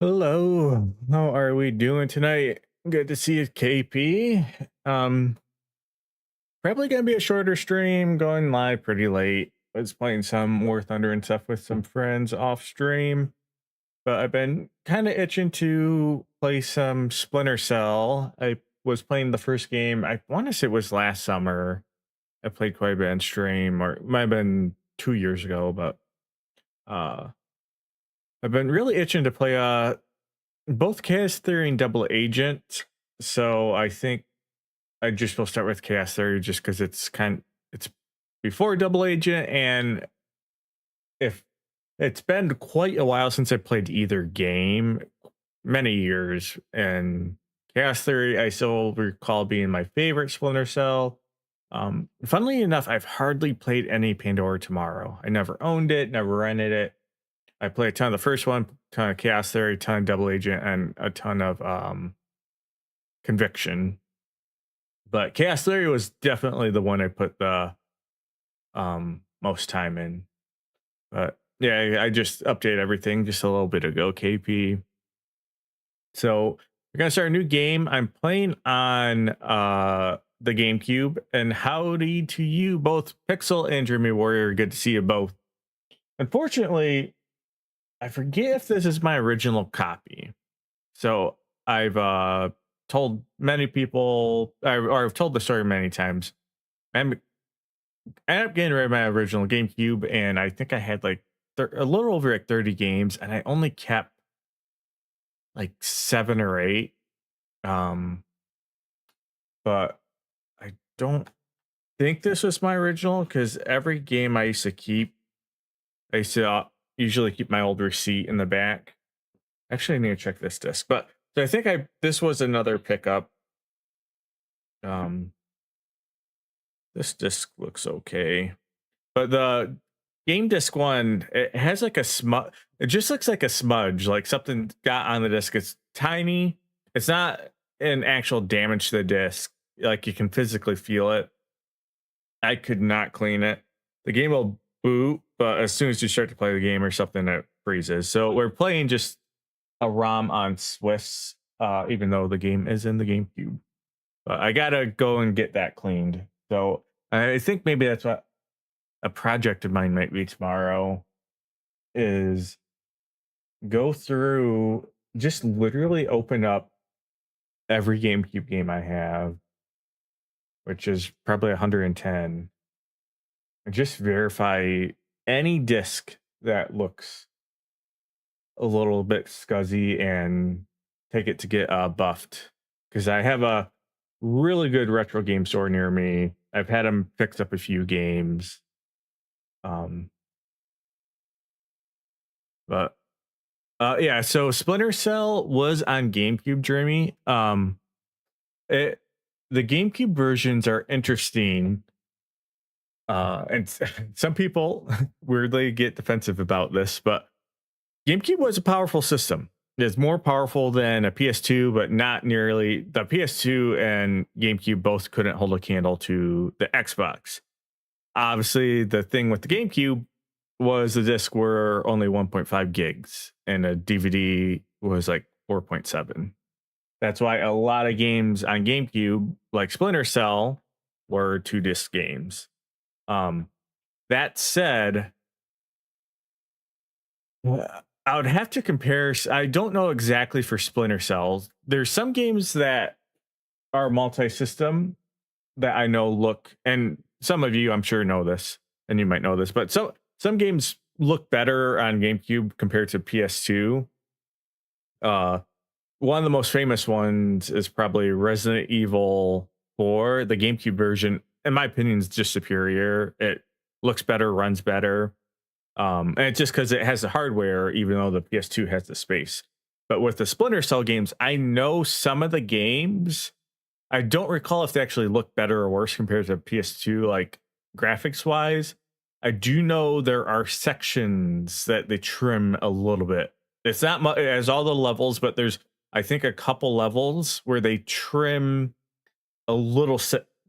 Hello, how are we doing tonight? Good to see you, KP. Um, Probably gonna be a shorter stream, going live pretty late. Was playing some War Thunder and stuff with some friends off stream, but I've been kind of itching to play some Splinter Cell. I was playing the first game. I want to say it was last summer. I played quite a bit on stream, or it might have been 2 years ago, but uh, I've been really itching to play both Chaos Theory and Double Agent. So I think I just will start with Chaos Theory just because it's before Double Agent, and if it's been quite a while since I played either game, many years, and Chaos Theory I still recall being my favorite Splinter Cell. Funnily enough, I've hardly played any Pandora Tomorrow. I never owned it, never rented it. I played a ton of the first one, ton of Chaos Theory, ton of Double Agent, and a ton of Conviction. But Chaos Theory was definitely the one I put the most time in. But yeah, I just updated everything just a little bit ago, KP. So we're gonna start a new game. I'm playing on the GameCube, and howdy to you both, Pixel and Dreamy Warrior. Good to see you both. Unfortunately, I forget if this is my original copy. So I've told many people, or I've told the story many times. I ended up getting rid of my original GameCube, and I think I had like a little over like 30 games, and I only kept like 7 or 8. But I don't think this was my original because every game I used to keep, I used to usually keep my old receipt in the back. Actually, I need to check this disc, but so I think this was another pickup. Um, this disc looks okay, but the game disc one, it has like a smudge. It just looks like a smudge, like something got on the disc. It's tiny. It's not an actual damage to the disc. Like you can physically feel it. I could not clean it. The game will boot, but as soon as you start to play the game or something, it freezes. So we're playing just a ROM on Swiss, even though the game is in the GameCube. But I gotta go and get that cleaned. So I think maybe that's what a project of mine might be tomorrow, is go through, just literally open up every GameCube game I have, which is probably 110, and just verify any disc that looks a little bit scuzzy and take it to get buffed. Because I have a really good retro game store near me. I've had them fix up a few games. Um, but yeah, so Splinter Cell was on GameCube, Dreamy. It The GameCube versions are interesting. And some people weirdly get defensive about this, but GameCube was a powerful system. It's more powerful than a PS2, but not nearly. The PS2 and GameCube both couldn't hold a candle to the Xbox. Obviously, the thing with the GameCube was the discs were only 1.5 gigs, and a DVD was like 4.7. That's why a lot of games on GameCube, like Splinter Cell, were 2 disc games. That said, I would have to compare. I don't know exactly for Splinter Cells. There's some games that are multi-system that I know look, and some of you I'm sure know this, and you might know this, but some games look better on GameCube compared to PS2. One of the most famous ones is probably Resident Evil 4. The GameCube version, in my opinion, is just superior. It looks better, runs better. And it's just because it has the hardware, even though the PS2 has the space. But with the Splinter Cell games, I know some of the games, I don't recall if they actually look better or worse compared to PS2, like graphics wise. I do know there are sections that they trim a little bit. It's not much as all the levels, but there's, I think, a couple levels where they trim a little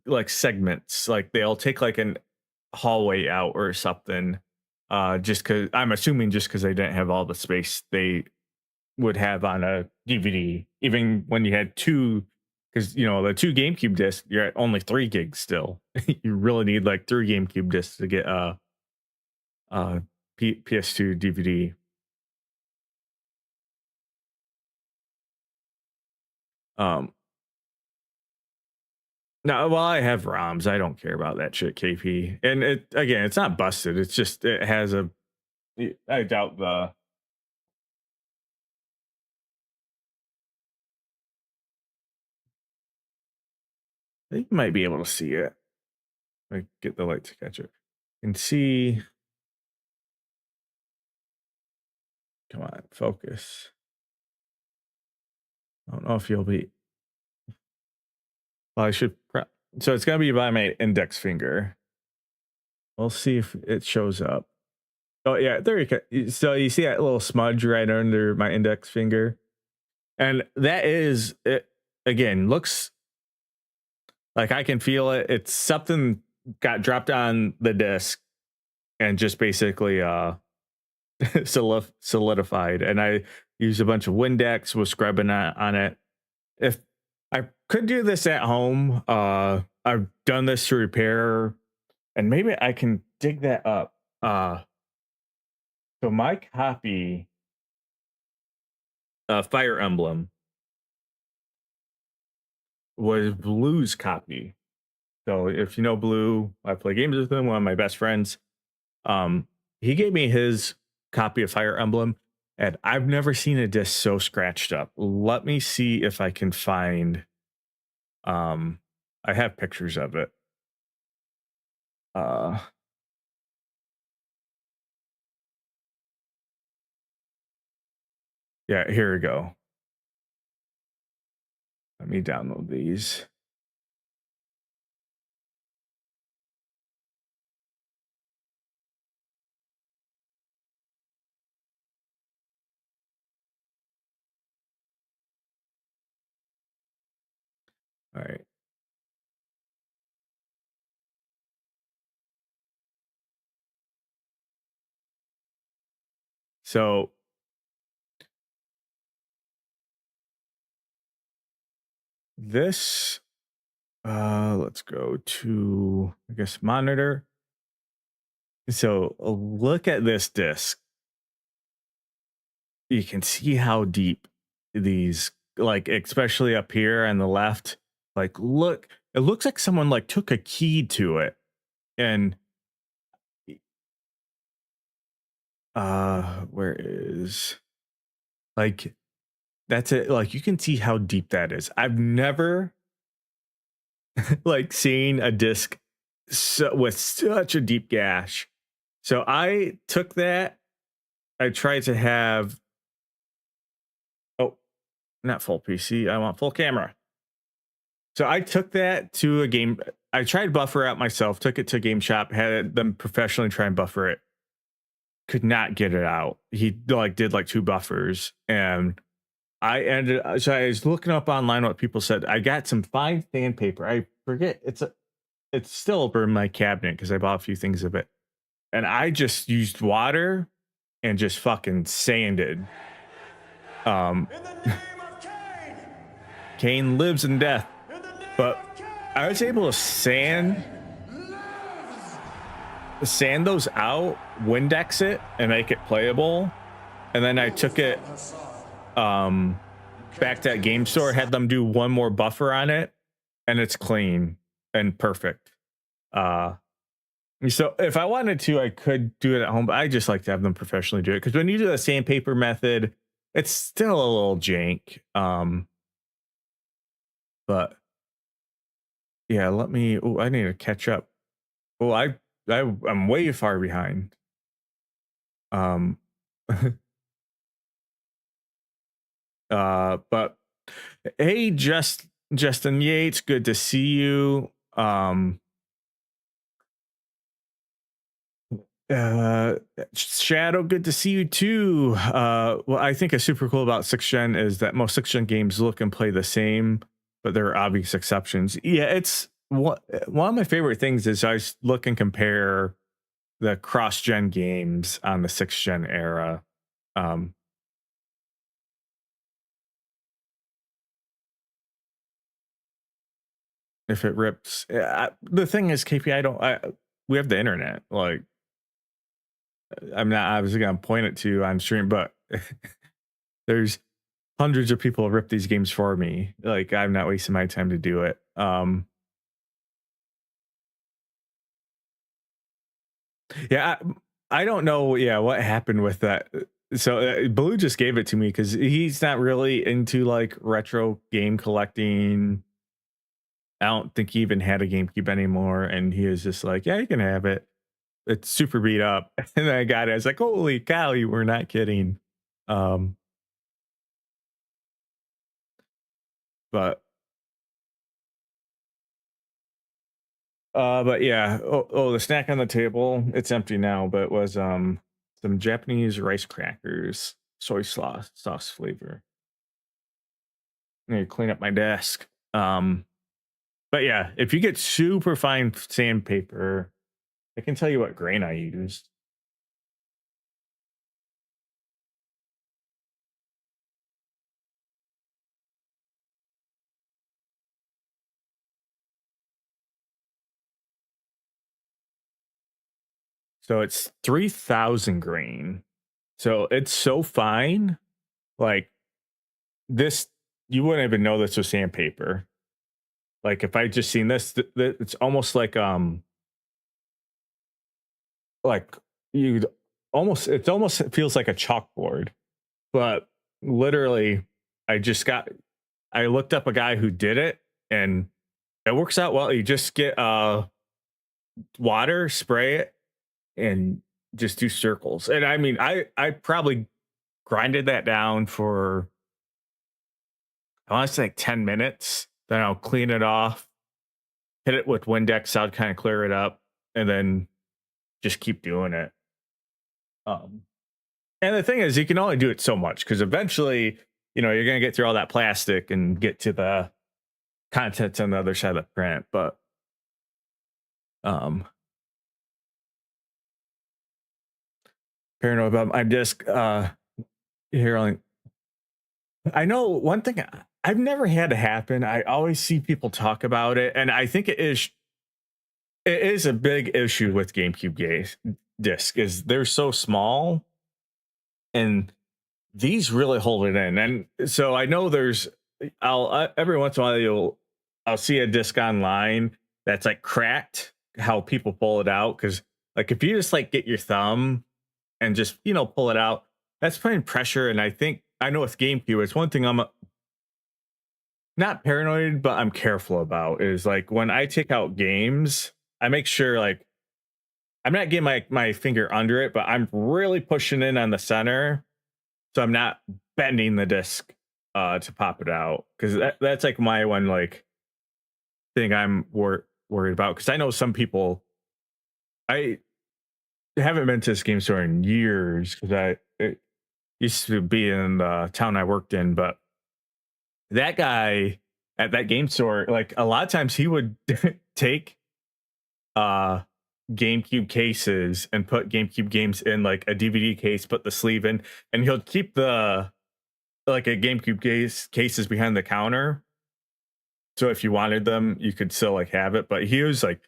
like segments, like they'll take like an hallway out or something. Just because I'm assuming just because they didn't have all the space, they would have on a DVD, even when you had two, because the two GameCube discs, you're at only 3 gigs still. You really need like 3 GameCube discs to get a PS2 DVD. Um, no, well, I have ROMs. I don't care about that shit, KP. And it again, it's not busted. It's just it has a. I doubt the. I think you might be able to see it. Like get the light to catch it. And see. Come on, focus. I don't know if you'll be. Well, I should. So it's gonna be by my index finger. We'll see if it shows up. Oh yeah, there you go. So you see that little smudge right under my index finger, and that is it. Again, looks like I can feel it. It's something got dropped on the disc and just basically solidified. And I used a bunch of Windex, was scrubbing on it. If I could do this at home, I've done this to repair, and maybe I can dig that up. So my copy, Fire Emblem, was Blue's copy. So if you know Blue, I play games with him, one of my best friends. He gave me his copy of Fire Emblem, and I've never seen a disc so scratched up. Let me see if I can find. I have pictures of it. Uh, yeah, here we go. Let me download these. All right. So this, let's go to, I guess, monitor. So look at this disc. You can see how deep these, like, especially up here on the left, like, look, it looks like someone like took a key to it. And where is, like, that's it. Like, you can see how deep that is. I've never like seen a disc with such a deep gash. So I took that. I tried to have, oh, not full PC. I want full camera. So I took that to a game. I tried buffer out myself, took it to a game shop, had them professionally try and buffer it. Could not get it out. He like did like 2 buffers, and I ended. So I was looking up online what people said. I got some fine sandpaper. I forget it's still over in my cabinet because I bought a few things of it, and I just used water and just fucking sanded. Um, Cain lives in death, but I was able to sand those out, Windex it, and make it playable. And then I took it back to that game store, had them do one more buffer on it, and it's clean and perfect. So if I wanted to, I could do it at home, but I just like to have them professionally do it, because when you do the sandpaper method, it's still a little jank. But yeah, let me. Oh, I need to catch up. Oh, I'm way far behind. Um, but hey, Justin Yates, good to see you. Shadow, good to see you too. Well, I think is super cool about 6th gen is that most 6th gen games look and play the same, but there are obvious exceptions. Yeah, it's one of my favorite things is I look and compare the cross gen games on the 6th gen era. Um, if it rips. The thing is, KP, I don't. We have the internet. Like, I'm not obviously gonna point it to you on stream, but there's hundreds of people rip these games for me. Like, I'm not wasting my time to do it. Yeah, I don't know. Yeah, what happened with that? So Blue just gave it to me because he's not really into like retro game collecting. I don't think he even had a GameCube anymore, and he was just like, "Yeah, you can have it. It's super beat up." And then I got it. I was like, "Holy cow, you were not kidding." Um, but but yeah. Oh, the snack on the table. It's empty now, but it was some Japanese rice crackers, soy sauce flavor. I need to clean up my desk. But yeah, if you get super fine sandpaper, I can tell you what grain I used. So it's 3,000 grain. So it's so fine. Like this, you wouldn't even know this was sandpaper. Like if I just seen this, it's almost like you almost, it almost feels like a chalkboard. But literally, I just got, I looked up a guy who did it, and it works out well. You just get water, spray it, and just do circles. And I mean, I probably grinded that down for, I want to say like 10 minutes. Then I'll clean it off, hit it with Windex out, kind of clear it up, and then just keep doing it. Um, and the thing is, you can only do it so much because eventually, you're gonna get through all that plastic and get to the contents on the other side of the print. But um, paranoid about my disc. Here, I know one thing I've never had to happen. I always see people talk about it, and I think it is a big issue with GameCube disc is they're so small, and these really hold it in. And so I know I'll every once in a while I'll see a disc online that's like cracked. How people pull it out, because like if you just like get your thumb and just pull it out, that's putting pressure. And I know with GameCube, it's one thing I'm not paranoid, but I'm careful about is like when I take out games, I make sure like I'm not getting my finger under it, but I'm really pushing in on the center, so I'm not bending the disc to pop it out, because that's like my one like thing I'm worried about, because I know some people. I haven't been to this game store in years because it used to be in the town I worked in, but that guy at that game store, like a lot of times he would take uh GameCube cases and put GameCube games in like a DVD case, put the sleeve in, and he'll keep the like a GameCube cases behind the counter. So if you wanted them, you could still like have it. But he was like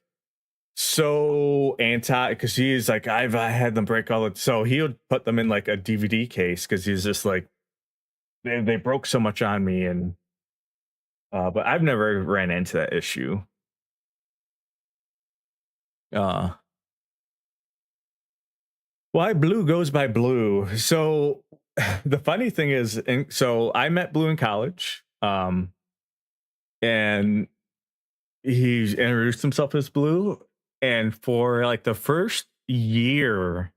so anti, because he's like, I had them break all the, so he would put them in like a DVD case because he's just like they broke so much on me. And but I've never ran into that issue. uh Why Blue goes by Blue. So the funny thing is, so I met Blue in college, and he introduced himself as Blue, and for like the first year,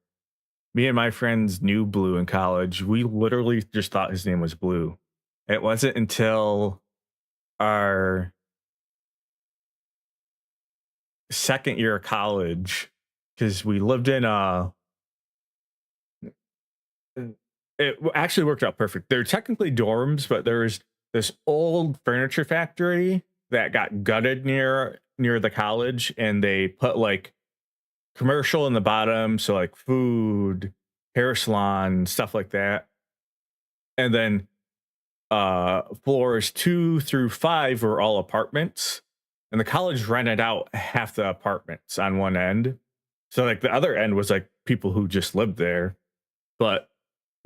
me and my friends knew Blue in college. We literally just thought his name was Blue. It wasn't until our second year of college, because we lived in it actually worked out perfect. They're technically dorms, but there's this old furniture factory that got gutted near the college, and they put like commercial in the bottom, so like food, hair salon, stuff like that. And then floors 2 through 5 were all apartments. and the college rented out half the apartments on one end. So like the other end was like people who just lived there. But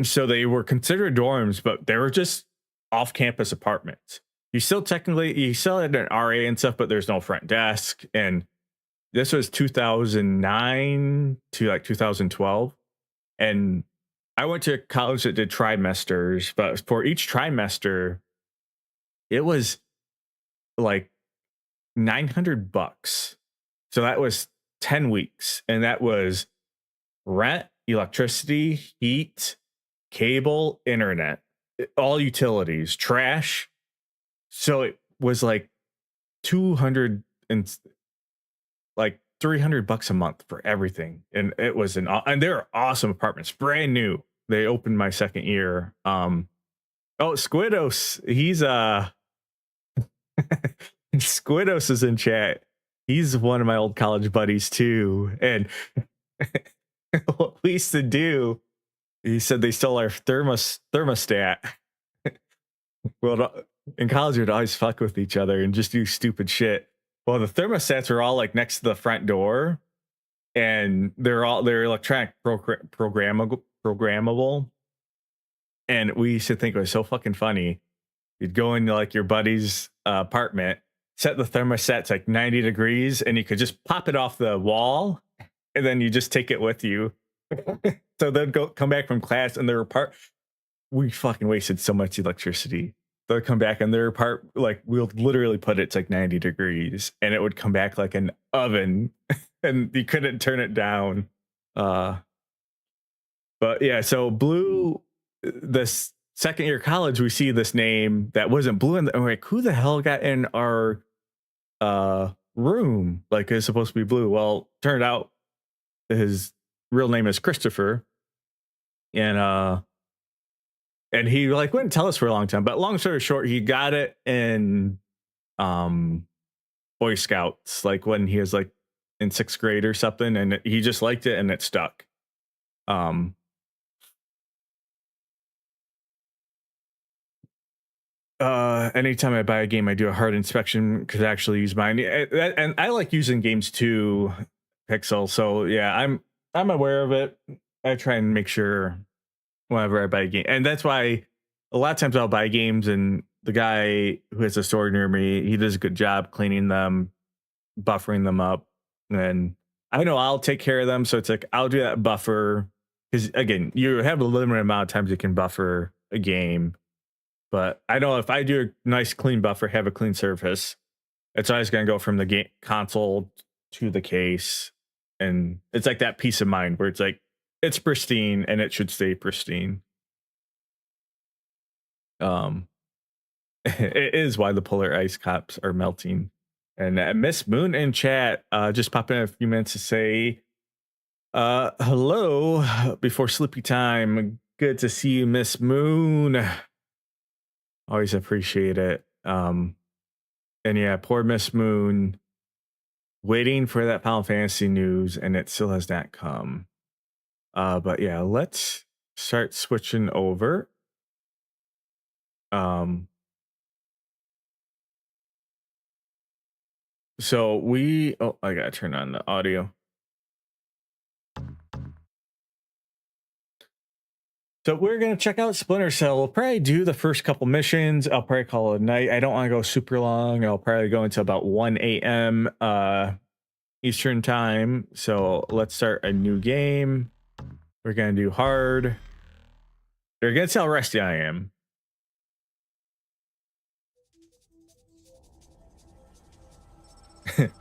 so they were considered dorms, but they were just off campus apartments. You still had an RA and stuff, but there's no front desk. And this was 2009 to like 2012. And I went to college that did trimesters, but for each trimester, it was like $900. So that was 10 weeks. And that was rent, electricity, heat, cable, internet, all utilities, trash. So it was like 200 and like $300 a month for everything. And it was and they're awesome apartments, brand new. They opened my second year. Oh, Squidos, he's Squidos is in chat. He's one of my old college buddies too. And what we used to do, he said they stole our thermostat. Well, in college, we'd always fuck with each other and just do stupid shit. Well, the thermostats are all like next to the front door, and they're electronic programmable. And we used to think it was so fucking funny. You'd go into like your buddy's apartment, set the thermostat to like 90 degrees, and you could just pop it off the wall, and then you just take it with you. So they'd come back from class, and we fucking wasted so much electricity. They'll come back and their part, like we'll literally put it to like 90 degrees and it would come back like an oven and you couldn't turn it down. But yeah, so Blue, this second year college, we see this name that wasn't Blue, and we're like, who the hell got in our room? Like it's supposed to be Blue. Well, turned out his real name is Christopher. And he like wouldn't tell us for a long time, but long story short, he got it in Boy Scouts, like when he was like in 6th grade or something, and he just liked it and it stuck. Anytime I buy a game, I do a hard inspection because I actually use mine, and I like using games too, Pixel. So yeah, I'm aware of it. I try and make sure whenever I buy a game, and that's why a lot of times I'll buy games, and the guy who has a store near me, he does a good job cleaning them, buffering them up, and I know I'll take care of them. So it's like I'll do that buffer because again, you have a limited amount of times you can buffer a game. But I know if I do a nice clean buffer, have a clean surface, it's always going to go from the game console to the case. And it's like that peace of mind where it's like, it's pristine and it should stay pristine. It is why the polar ice caps are melting. And Miss Moon in chat just popped in a few minutes to say, hello before sleepy time. Good to see you, Miss Moon. Always appreciate it. And yeah, poor Miss Moon waiting for that Final Fantasy news, and it still has not come. But yeah, let's start switching over. So I gotta turn on the audio. So we're going to check out Splinter Cell. We'll probably do the first couple missions. I'll probably call it a night. I don't want to go super long. I'll probably go into about 1 a.m. Eastern time. So let's start a new game. We're going to do hard. You're going to see how rusty I am.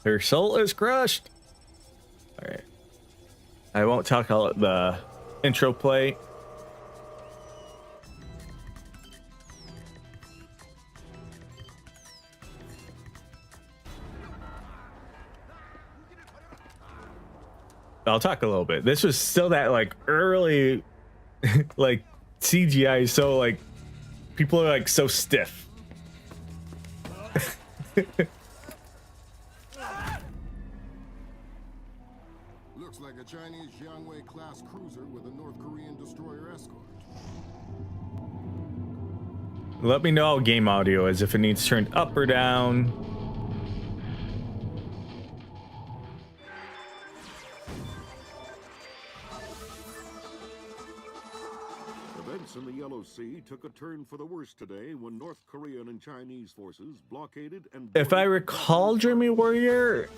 Her soul is crushed. All right. I won't talk about the intro play. I'll talk a little bit. This was still that like early like CGI, so like people are like so stiff. Looks like a Chinese Jiangwei class cruiser with a North Korean destroyer escort. Let me know how game audio is, if it needs turned up or down. Events in the Yellow Sea took a turn for the worse today when North Korean and Chinese forces blockaded and If I recall, Dreamy Warrior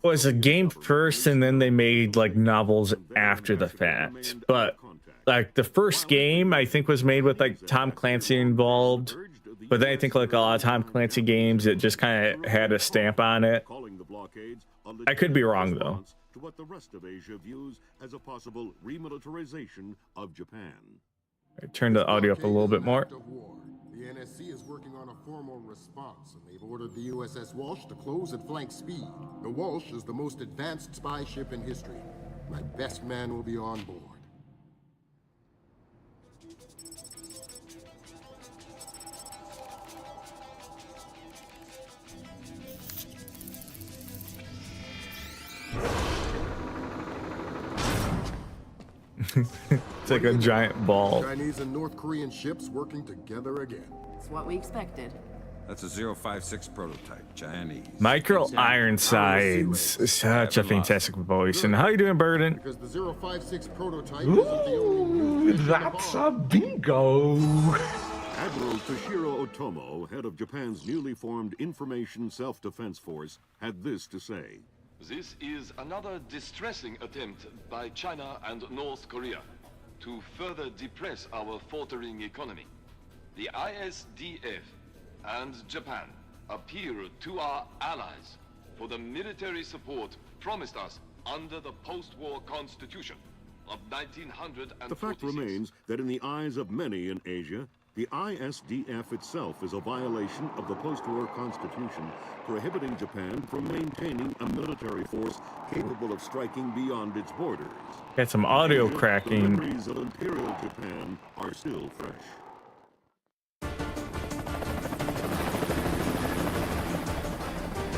was a game first, and then they made like novels after the fact. But like the first game, I think, was made with like Tom Clancy involved. But then I think like a lot of Tom Clancy games, it just kind of had a stamp on it. I could be wrong though. To what the rest of Asia views as a possible remilitarization of Japan. I turned the audio up a little bit more. The NSC is working on a formal response, and they've ordered the USS Walsh to close at flank speed. The Walsh is the most advanced spy ship in history. My best man will be on board. It's like a giant ball. Chinese and North Korean ships working together again. It's what we expected. That's a 056 prototype, Chinese. Michael Ironsides, such a fantastic voice. And how you doing, Burden? Because the 056 prototype isn't the only new That's a bingo. Admiral Toshiro Otomo, head of Japan's newly formed Information Self-Defense Force, had this to say. This is another distressing attempt by China and North Korea to further depress our faltering economy. The ISDF and Japan appeal to our allies for the military support promised us under the post-war constitution of 1946. The fact remains that in the eyes of many in Asia, the ISDF itself is a violation of the post-war constitution, prohibiting Japan from maintaining a military force capable of striking beyond its borders. Got some audio The cracking. memories of Imperial Japan are still fresh.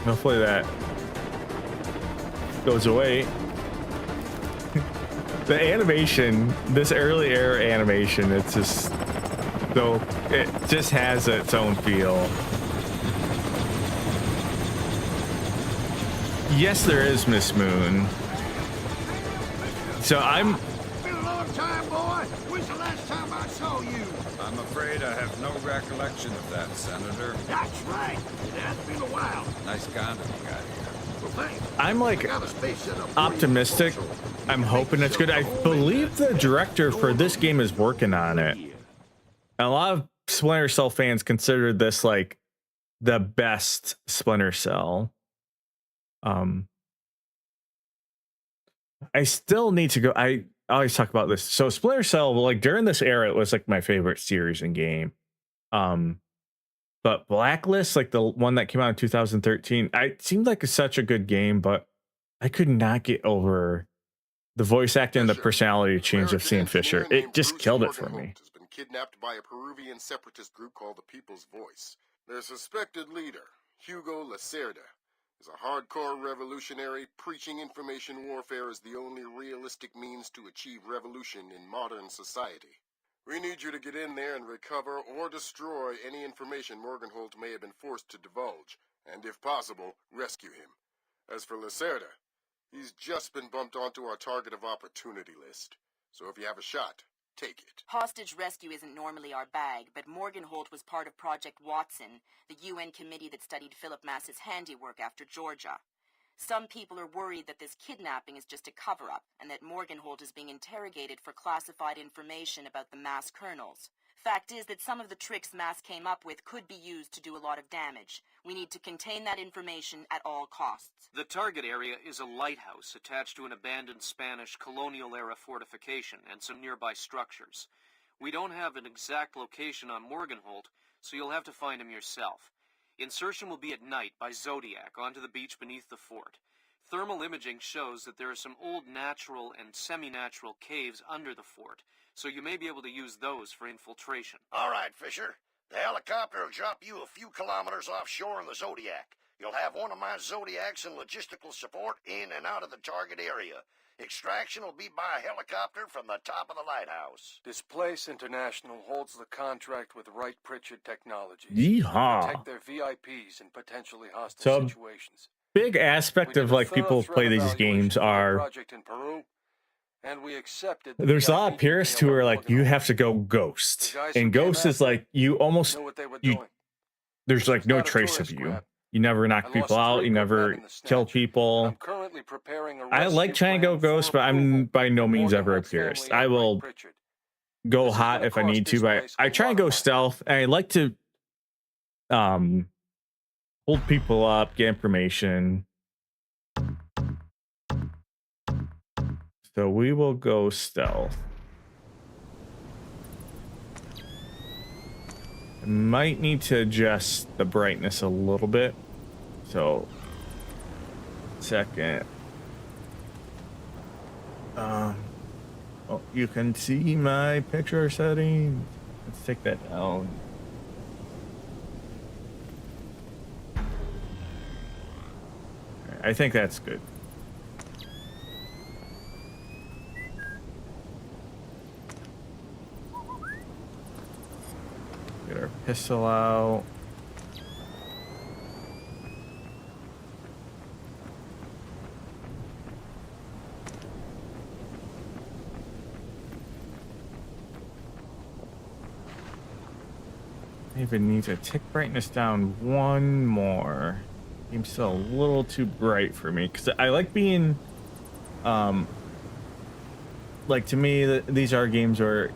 Hopefully that goes away. The animation, this early era animation, it's just so it just has its own feel. Yes, there is Miss Moon. So I'm Been a long time, boy. When's the last time I saw you? I'm afraid I have no recollection of that, Senator. That's right. It has been a while. Nice condom you got here. Well, thanks. I'm like Got a space set up for you. optimistic. I'm hoping it's good. I believe the director for this game is working on it. A lot of Splinter Cell fans consider this like the best Splinter Cell. I still need to go. I always talk about this. So Splinter Cell, like during this era, it was like my favorite series and game. But Blacklist, like the one that came out in 2013, it seemed like such a good game, but I could not get over the voice acting and the personality change of Sam Fisher. It just killed it for me. Has been kidnapped by a Peruvian separatist group called the People's Voice. Their suspected leader, Hugo Lacerda, is a hardcore revolutionary preaching information warfare as the only realistic means to achieve revolution in modern society. We need you to get in there and recover or destroy any information Morgenholt may have been forced to divulge, and if possible, rescue him. As for Lacerda, he's just been bumped onto our target of opportunity list. So if you have a shot, take it. Hostage rescue isn't normally our bag, but Morgenholt was part of Project Watson, the UN committee that studied Philip Mass's handiwork after Georgia. Some people are worried that this kidnapping is just a cover-up, and that Morgenholt is being interrogated for classified information about the Mass kernels. Fact is that some of the tricks Mass came up with could be used to do a lot of damage. We need to contain that information at all costs. The target area is a lighthouse attached to an abandoned Spanish colonial-era fortification and some nearby structures. We don't have an exact location on Morgenholt, so you'll have to find him yourself. Insertion will be at night by Zodiac onto the beach beneath the fort. Thermal imaging shows that there are some old natural and semi-natural caves under the fort, so you may be able to use those for infiltration. All right, Fisher. The helicopter will drop you a few kilometers offshore in the Zodiac. You'll have one of my Zodiacs and logistical support in and out of the target area. Extraction will be by helicopter from the top of the lighthouse. Displace International holds the contract with Wright Pritchard Technologies. Yeehaw. Protect their VIPs in potentially hostile So, situations. Big aspect We of did a like thorough people who threat play these evaluation games of the are project in Peru, And we accepted the There's a lot VIP of purists deal who on are like, you Morganholm. have to go ghost, The guys who and came ghost is after like you almost knew what they were you. doing. There's like It's no not a trace of tourist you. grab. You never I knock lost people out. 3 You good never men in the kill snatch. people. I'm currently preparing a I like rescue trying to go plan for ghost, but I'm approval by no for means ever a Morganholt's purist. family I and Wright will Pritchard. go This is hot gonna if I cost need this to, but place I a try and lot of go money. stealth, and I like to hold people up, get information. So we will go stealth. I might need to adjust the brightness a little bit. So, second. Oh, you can see my picture settings. Let's take that down. I think that's good. Get our pistol out. I even need to tick brightness down one more. Seems still a little too bright for me because I like being, like to me, these are games where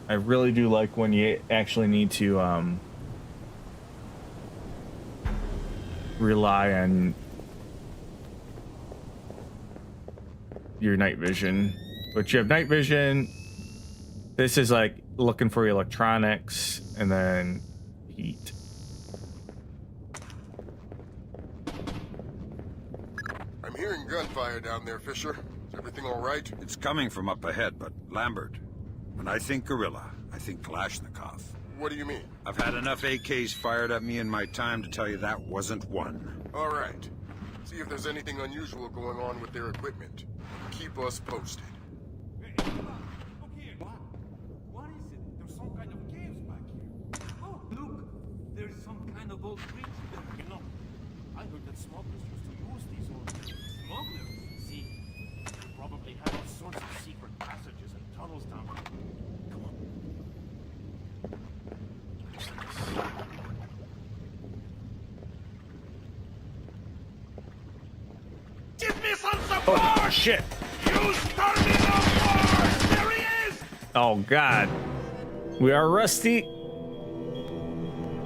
I really do like when you actually need to rely on your night vision. But you have night vision. This is like looking for electronics and then heat. I'm hearing gunfire down there, Fisher. Is everything all right? It's coming from up ahead, but Lambert, when I think gorilla, I think Kalashnikov. What do you mean? I've had enough AKs fired at me in my time to tell you that wasn't one. All right. See if there's anything unusual going on with their equipment. Keep us posted. What is it? There's some kind of caves back here. Oh, look! There's some kind of old bridge there. You know, I heard that smugglers used to use these old bridges. Smugglers? See, they probably have all sorts of secret passages and tunnels down there. Come on. Give me some support! Oh shit! You start me no more! There he is! Oh god. We are Rusty.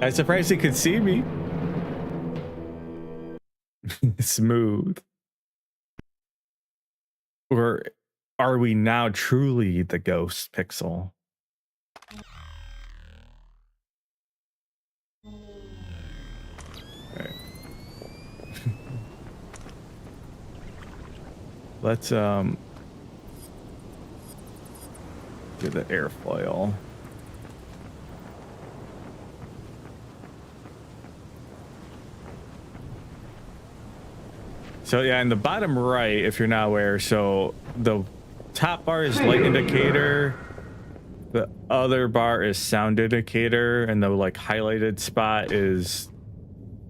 I'm surprised he could see me. Smooth. Or are we now truly the ghost pixel? Alright. Let's do the airfoil. So yeah, in the bottom right, if you're not aware, so the top bar is light indicator, the other bar is sound indicator, and the like highlighted spot is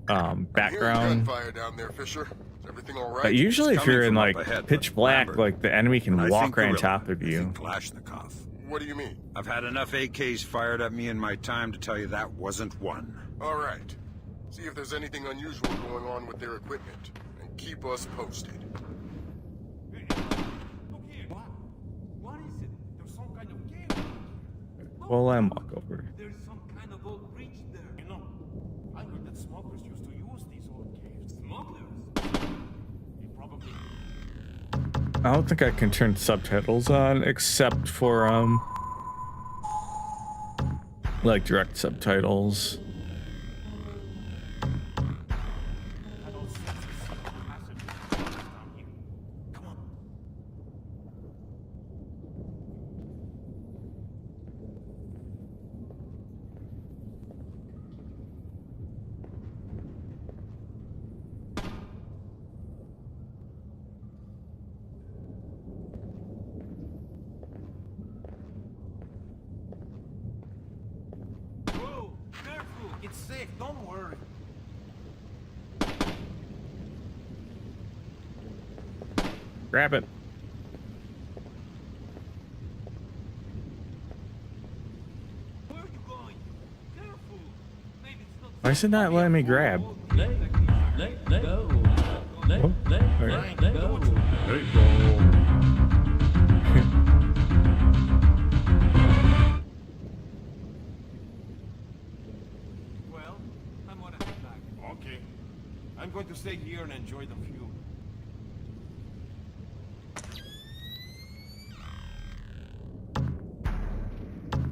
background. Gunfire down there, Fisher. Is everything all right? But usually if you're in like ahead, pitch but black, Lambert, like the enemy can when I walk think right on gorilla, top of I you. think Kalashnikov. What do you mean? I've had enough AKs fired at me in my time to tell you that wasn't one. All right. See if there's anything unusual going on with their equipment. And keep us posted. Okay, what is it? There's some kind of cave. Well, I'm walk over. There's some kind of old bridge there. You know, I heard that smugglers used to use these old caves. Smugglers? They probably... I don't think I can turn subtitles on except for like direct subtitles. had all sorts of secret passages down here. Come on. Whoa, careful! It's safe, don't worry. Grab it. Why is it not letting me grab? Let go. Let Oh, go. Well, I'm gonna head back. Okay. I'm going to stay here and enjoy the view.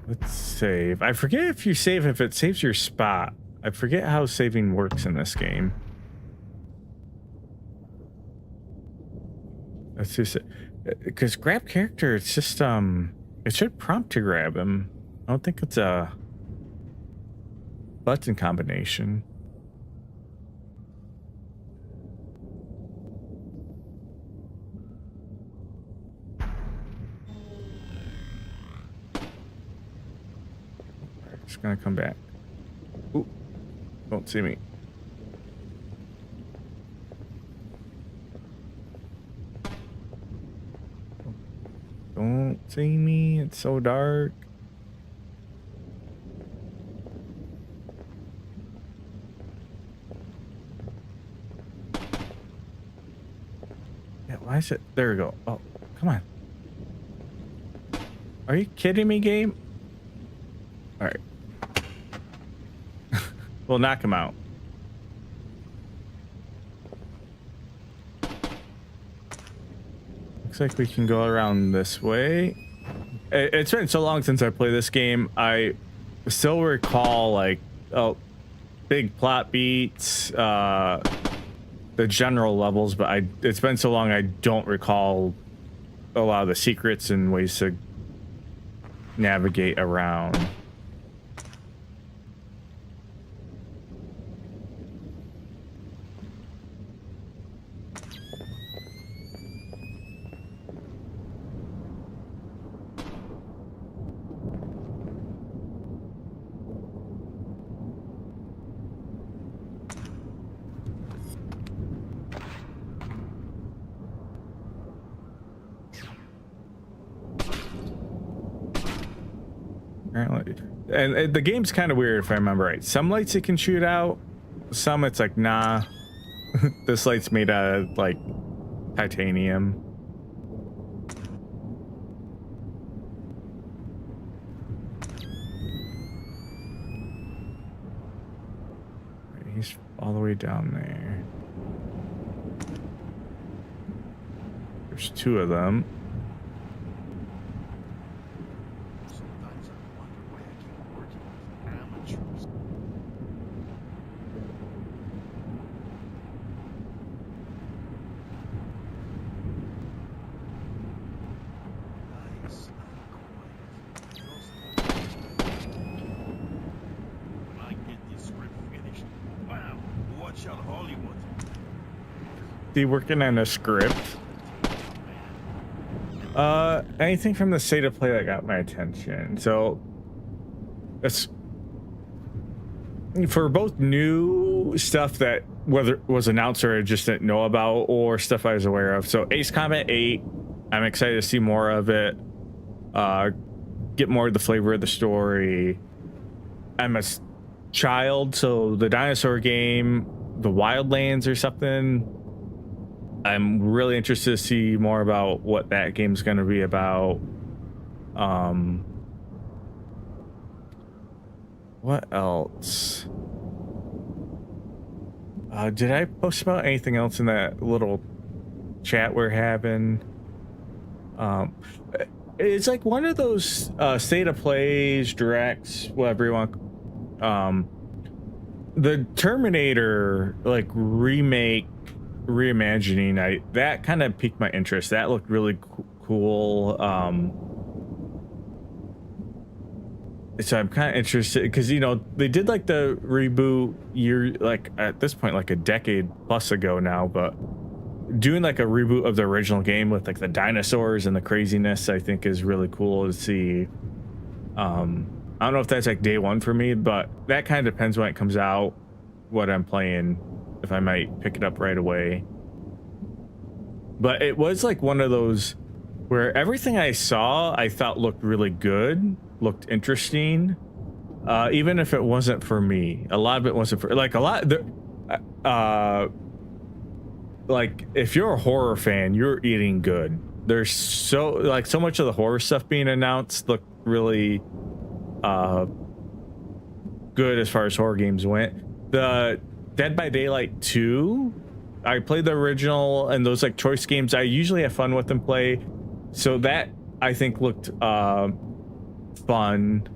Let's save. I forget if you save if it saves your spot. I forget how saving works in this game. Let's just because grab character, it's just it should prompt to grab him. I don't think it's a button combination. Just gonna come back. Ooh, don't see me. Don't see me. It's so dark. Yeah, why is it? There we go. Oh, come on. Are you kidding me, game? All right. We'll knock him out. Looks like we can go around this way. It's been so long since I played this game. I still recall like big plot beats, the general levels, but it's been so long I don't recall a lot of the secrets and ways to navigate around. Apparently, and the game's kind of weird if I remember right. Some lights it can shoot out, some it's like nah. This light's made out of like titanium. He's all the way down there. There's two of them. Sometimes I wonder why I keep working with amateurs. Nice and quiet. When I get this script finished, wow, watch out Hollywood. Be working on a script. Anything from the state of play that got my attention. So it's for both new stuff that whether it was announced or I just didn't know about, or stuff I was aware of. So Ace Combat 8, I'm excited to see more of it. Get more of the flavor of the story. I'm a child, so the dinosaur game, the Wildlands or something. I'm really interested to see more about what that game's going to be about. What else? Did I post about anything else in that little chat we're having? It's like one of those state of plays, directs, whatever you want. The Terminator like remake reimagining, that kind of piqued my interest. That looked really cool. So I'm kind of interested because, you know, they did like the reboot year, like at this point like a decade plus ago now, but doing like a reboot of the original game with like the dinosaurs and the craziness, I think is really cool to see. I don't know if that's like day one for me, but that kind of depends when it comes out, what I'm playing, if I might pick it up right away. But it was like one of those where everything I saw I thought looked really good, looked interesting. even if it wasn't for me, a lot of it wasn't for like a lot. Like if you're a horror fan, you're eating good. There's so much of the horror stuff being announced looked really good as far as horror games went. The Dead by Daylight 2, I played the original, and those like choice games I usually have fun with and play. So that I think looked fun.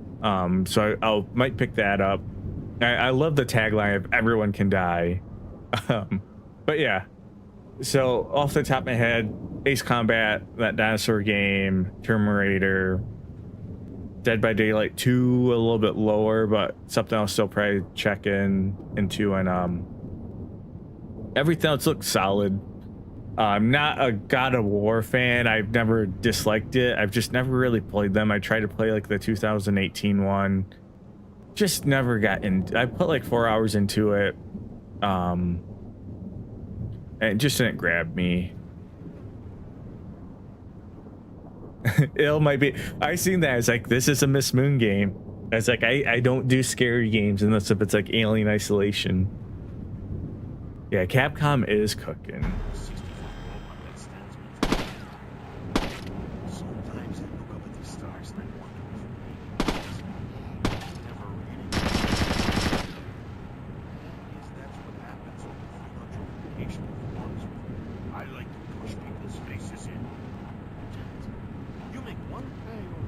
So I might pick that up. I love the tagline of "Everyone can die." But yeah. So off the top of my head, Ace Combat, that dinosaur game, Tomb Raider, Dead by Daylight 2, a little bit lower, but something I'll still probably check into, and everything else looks solid. I'm not a God of War fan. I've never disliked it. I've just never really played them. I tried to play like the 2018 one. Just never got in. I put like 4 hours into it. And it just didn't grab me. It might be. I seen that. It's like, this is a Miss Moon game. It's like, I don't do scary games unless if it's like Alien Isolation. Yeah, Capcom is cooking. Sometimes I look up at the stars and I wonder if never really. That's what happens when the frequentation forms. I like to push people's faces in. You make one pay or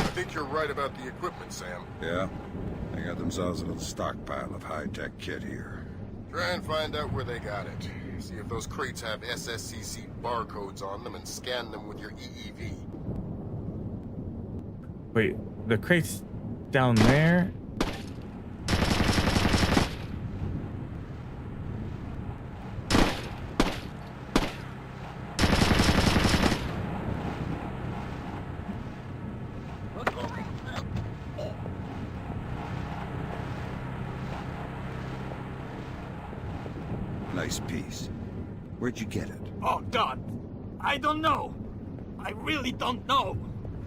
I think you're right about the equipment, Sam. Yeah? They got themselves a little stockpile of high-tech kit here. Try and find out where they got it. See if those crates have SSCC barcodes on them and scan them with your EEV. Wait, the crate's down there? Nice piece. Where'd you get it? Oh, God. I don't know. I really don't know.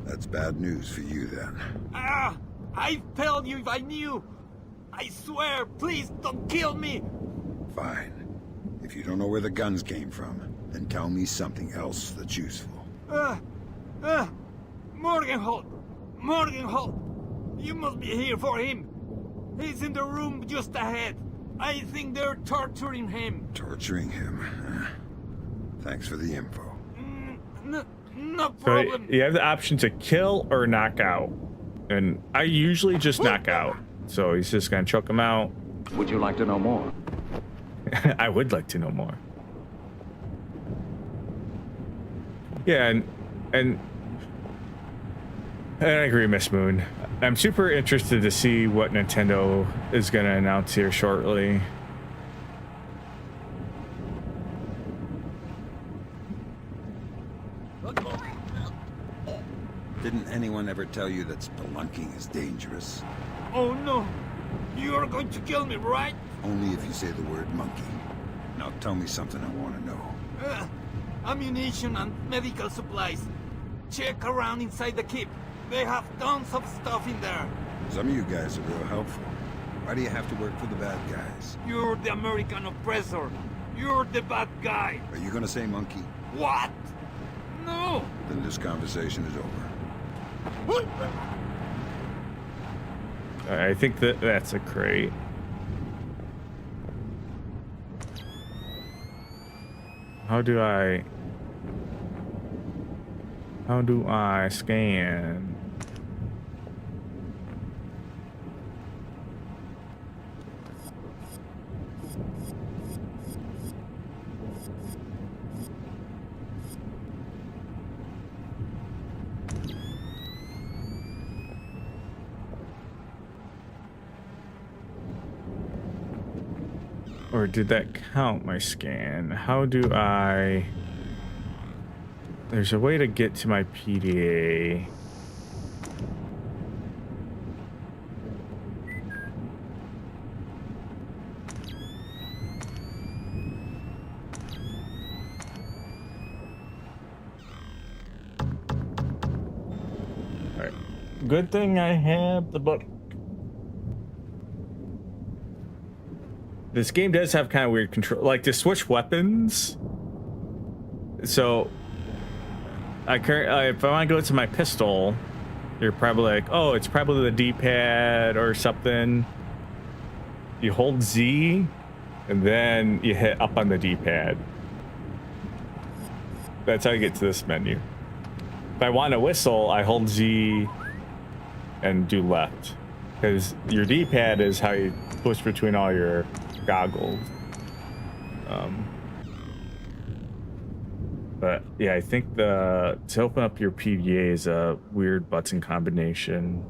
That's bad news for you, then. I'd tell you if I knew. I swear, please don't kill me. Fine. If you don't know where the guns came from, then tell me something else that's useful. Morgenholt. Morgenholt. You must be here for him. He's in the room just ahead. I think they're torturing him. Torturing him? Huh? Thanks for the info. No So problem. you have the option to kill or knock out. And I usually just knock out. So he's just gonna choke him out. Would you like to know more? I would like to know more. Yeah, and I agree, Miss Moon. I'm super interested to see what Nintendo is going to announce here shortly. Didn't anyone ever tell you that spelunking is dangerous? Oh no. You're going to kill me, right? Only if you say the word monkey. Now tell me something I want to know. Ammunition and medical supplies. Check around inside the keep. They have tons of stuff in there. Some of you guys are real helpful. Why do you have to work for the bad guys? You're the American oppressor. You're the bad guy. Are you gonna say monkey? What? No. Then this conversation is over. I think that's a crate. How do I scan? Or did that count my scan? How do I... There's a way to get to my PDA. good thing I have the book. This game does have kind of weird control, like to switch weapons. So, if I want to go to my pistol, you're probably like, oh, it's probably the D-pad or something. You hold Z, and then you hit up on the D-pad. That's how you get to this menu. If I want to whistle, I hold Z and do left, because your D-pad is how you switch between all your goggles. But yeah, I think to open up your PDA is a weird button combination.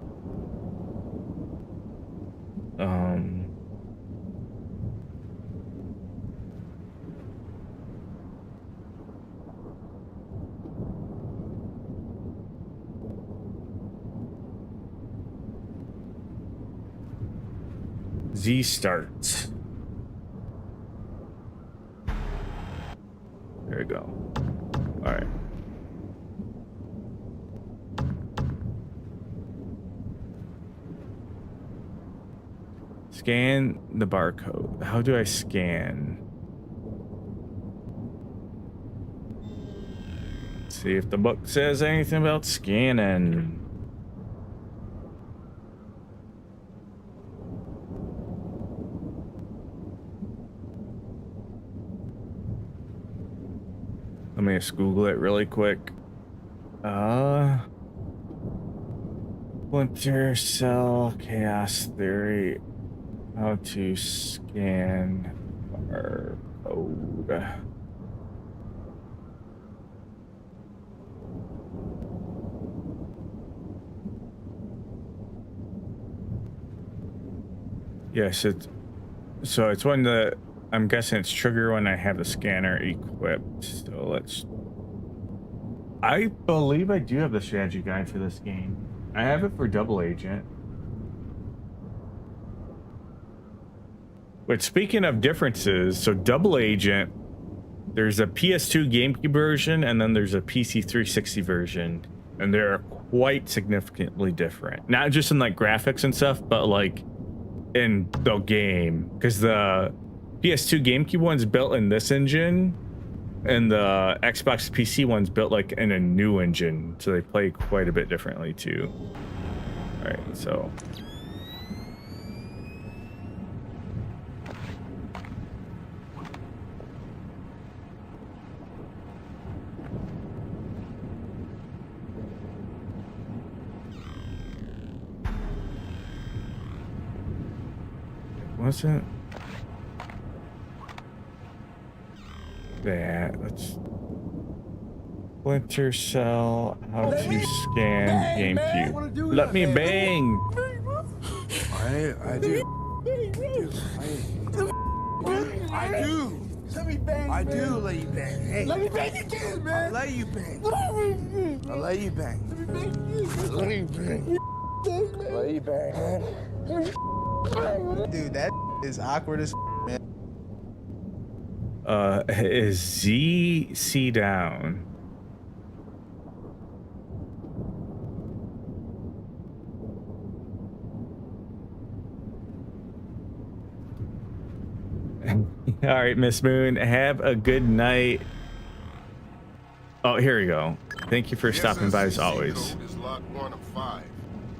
Z starts. There we go. All right. Scan the barcode. How do I scan? Let's see if the book says anything about scanning. Let me just Google it really quick. Splinter Cell Chaos Theory. How to scan barcode. Yes, so it's when I'm guessing it's trigger when I have the scanner equipped. So I believe I do have the strategy guide for this game. I have it for Double Agent. But speaking of differences, so Double Agent, there's a PS2 GameCube version and then there's a PC 360 version. And they're quite significantly different. Not just in like graphics and stuff, but like in the game. Because the PS2 GameCube one's built in this engine, and the Xbox PC one's built like in a new engine, so they play quite a bit differently too. All right, so what's it? That let's Splinter Cell, how to scan GameCube. Let me bang. I do. I do. Let me bang. I do let you bang. Hey. Let me bang again, man. I'll let you bang. I'll let you bang. Let me bang. Let you bang. Dude, that is awkward as man. Is Z down? All right, Miss Moon, have a good night. Oh, here we go. Thank you for stopping by as always. Code is lot 1 of 5.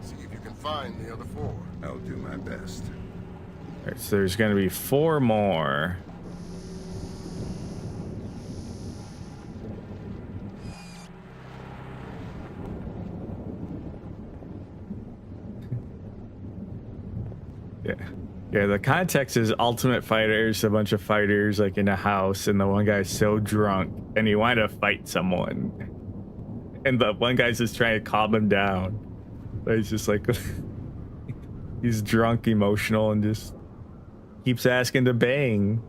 See if you can find the other 4. I'll do my best. All right, so there's going to be 4 more. Yeah, the context is Ultimate Fighters, a bunch of fighters like in a house, and the one guy's so drunk and he wanted to fight someone. And the one guy's just trying to calm him down. But he's just like he's drunk, emotional, and just keeps asking to bang.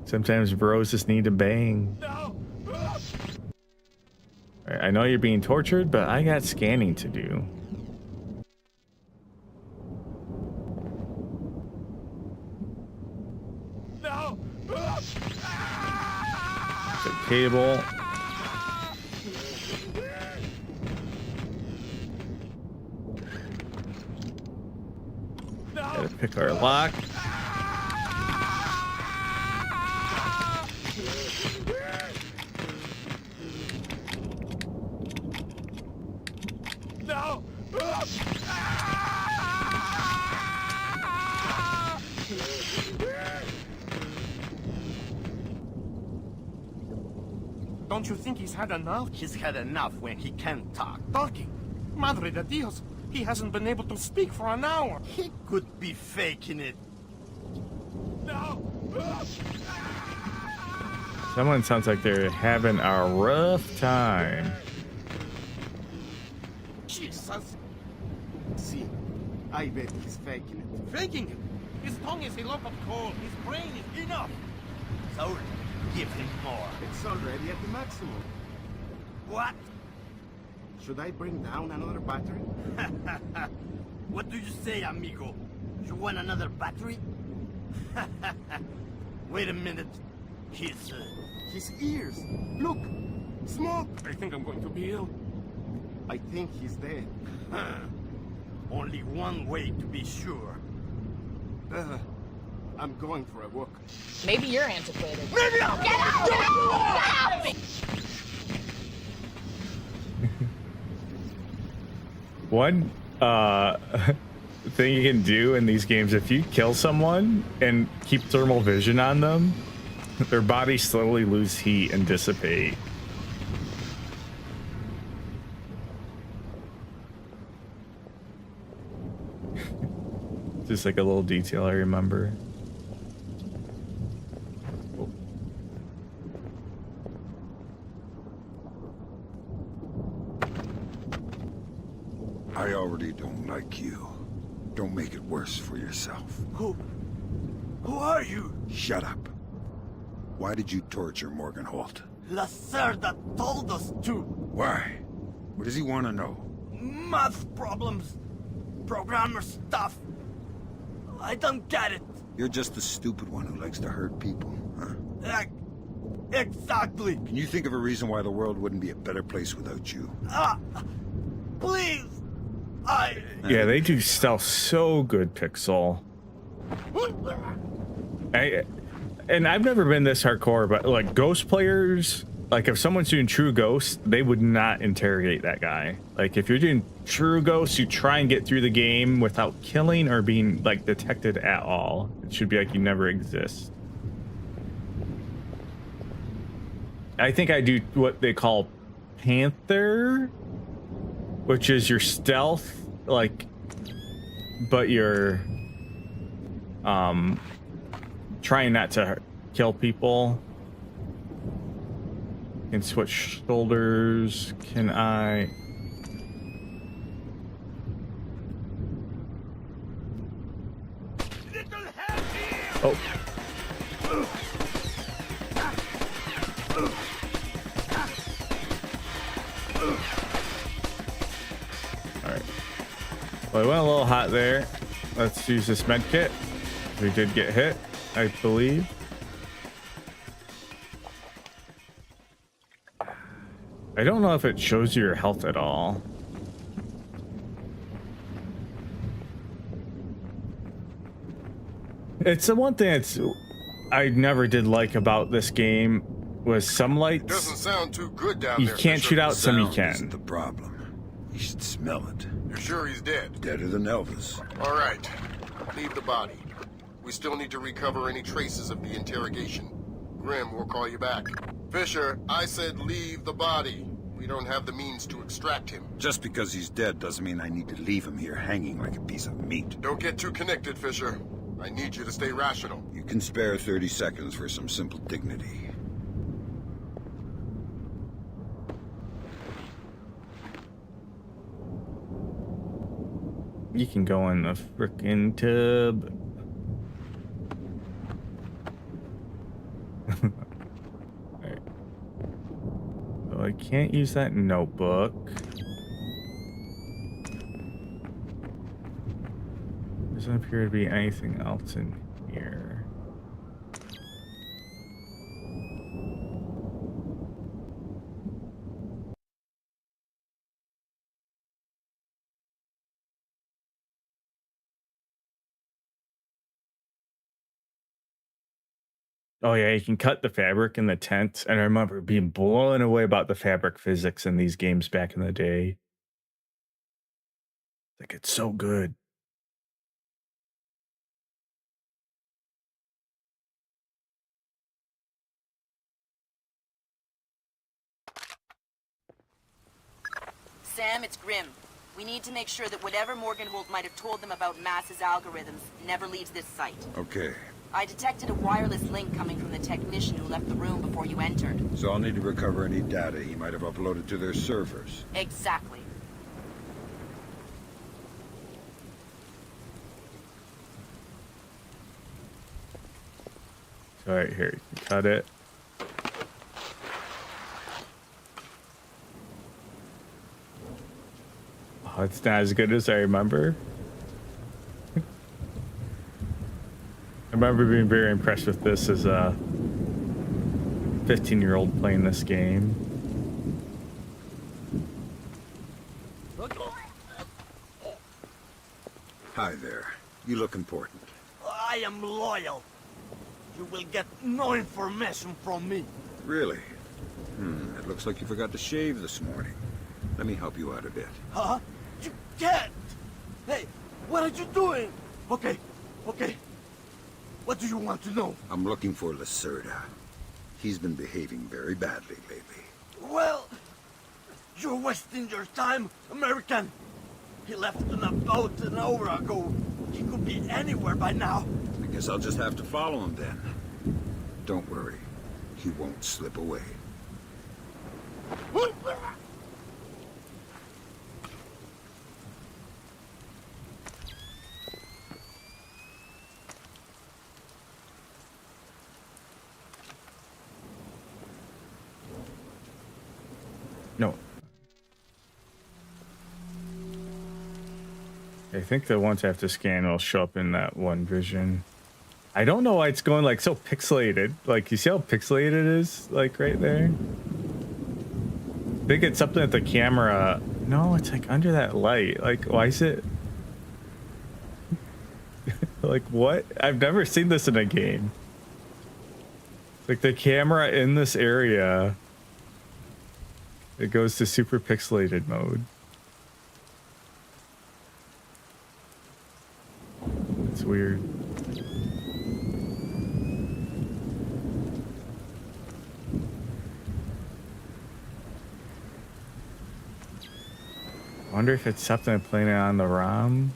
Sometimes bros just need to bang. No. Right, I know you're being tortured, but I got scanning to do. No. The cable. Gotta pick our lock. No! Don't you think he's had enough? He's had enough when he can't talk. Talking? Madre de Dios, he hasn't been able to speak for an hour. He could be faking it. No! Someone sounds like they're having a rough time. Jesus! See, I bet he's faking it. Faking it? His tongue is a lump of coal. His brain is enough. So, give him more. It's already at the maximum. What? Should I bring down another battery? What do you say, amigo? You want another battery? Wait a minute. His ears. Look, smoke. I think I'm going to be ill. I think he's dead. Only one way to be sure. I'm going for a walk. Maybe you're antiquated. Maybe I'll Get out! Get out! One thing you can do in these games, if you kill someone and keep thermal vision on them, their bodies slowly lose heat and dissipate. Just like a little detail I remember. I already don't like you. Don't make it worse for yourself. Who are you? Shut up. Why did you torture Morgan Holt? Lacerda told us to. Why? What does he want to know? Math problems. Programmer stuff. I don't get it. You're just the stupid one who likes to hurt people, huh? Exactly. Can you think of a reason why the world wouldn't be a better place without you? Please. Yeah, they do stealth so good, Pixel. And I've never been this hardcore, but like Ghost players, like if someone's doing true Ghost, they would not interrogate that guy. Like if you're doing true Ghost, you try and get through the game without killing or being like detected at all. It should be like you never exist. I think I do what they call Panther, which is your stealth, like, but you're trying not to kill people. Can switch shoulders. Can I? Oh. Alright. Well, I went a little hot there. Let's use this med kit. We did get hit, I believe. I don't know if it shows you your health at all. It's the one thing that's I never did like about this game was some lights. Doesn't sound too good down you there. can't Fisher. shoot out, some you Sound can. isn't the problem. You should smell it. You're sure he's dead? Deader than Elvis. All right. Leave the body. We still need to recover any traces of the interrogation. Grim, we'll call you back. Fisher, I said leave the body. We don't have the means to extract him. Just because he's dead doesn't mean I need to leave him here hanging like a piece of meat. Don't get too connected, Fisher. I need you to stay rational. You can spare 30 seconds for some simple dignity. You can go in the frickin' tub. Alright. So I can't use that notebook. Doesn't appear to be anything else in here. Oh yeah, you can cut the fabric in the tent. And I remember being blown away about the fabric physics in these games back in the day. Like it's so good. Sam, it's Grim. We need to make sure that whatever Morgenholt might have told them about Mass's algorithms never leaves this site. Okay. I detected a wireless link coming from the technician who left the room before you entered. So I'll need to recover any data he might have uploaded to their servers. Exactly. All right, here, you can cut it. Oh, it's not as good as I remember. I remember being very impressed with this as a 15-year-old playing this game. Hi there. You look important. I am loyal. You will get no information from me. Really? It looks like you forgot to shave this morning. Let me help you out a bit. Huh? You can't! Hey, what are you doing? Okay. What do you want to know? I'm looking for Lacerda. He's been behaving very badly lately. Well, you're wasting your time, American. He left on a boat an hour ago. He could be anywhere by now. I guess I'll just have to follow him then. Don't worry. He won't slip away. No. I think the ones I have to scan will show up in that one vision. I don't know why it's going like so pixelated. Like, you see how pixelated it is? Like right there? I think it's something that the camera... No, it's like under that light. Like, why is it... like, what? I've never seen this in a game. Like, the camera in this area... It goes to super pixelated mode. It's weird. I wonder if it's something I'm playing on the ROM.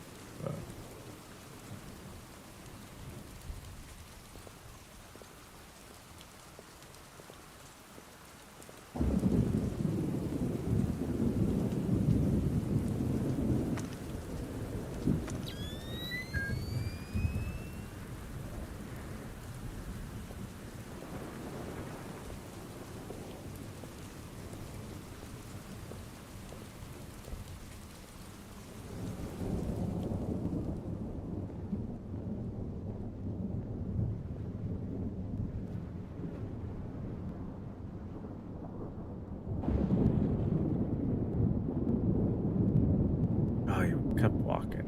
Oh, you kept walking.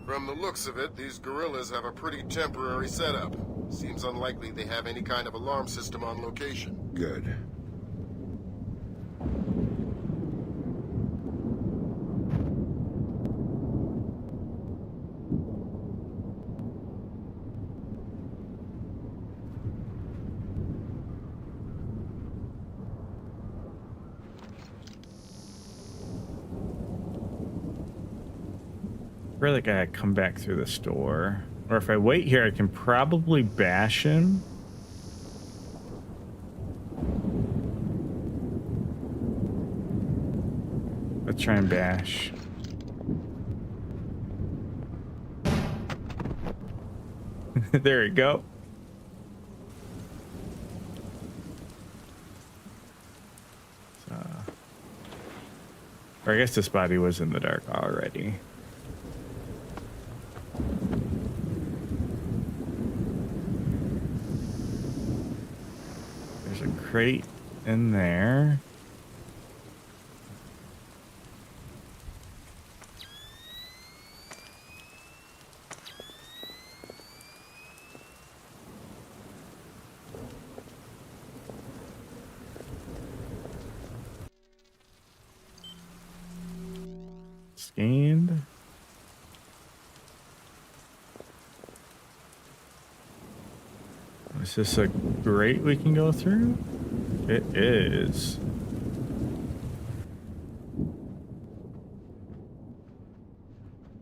From the looks of it, these guerrillas have a pretty temporary setup. Seems unlikely they have any kind of alarm system on location. Good. Really gotta come back through this door. Or if I wait here, I can probably bash him. Let's try and bash. There we go. Or I guess this body was in the dark already. There's a crate in there. Scanned. Is this a grate we can go through? It is.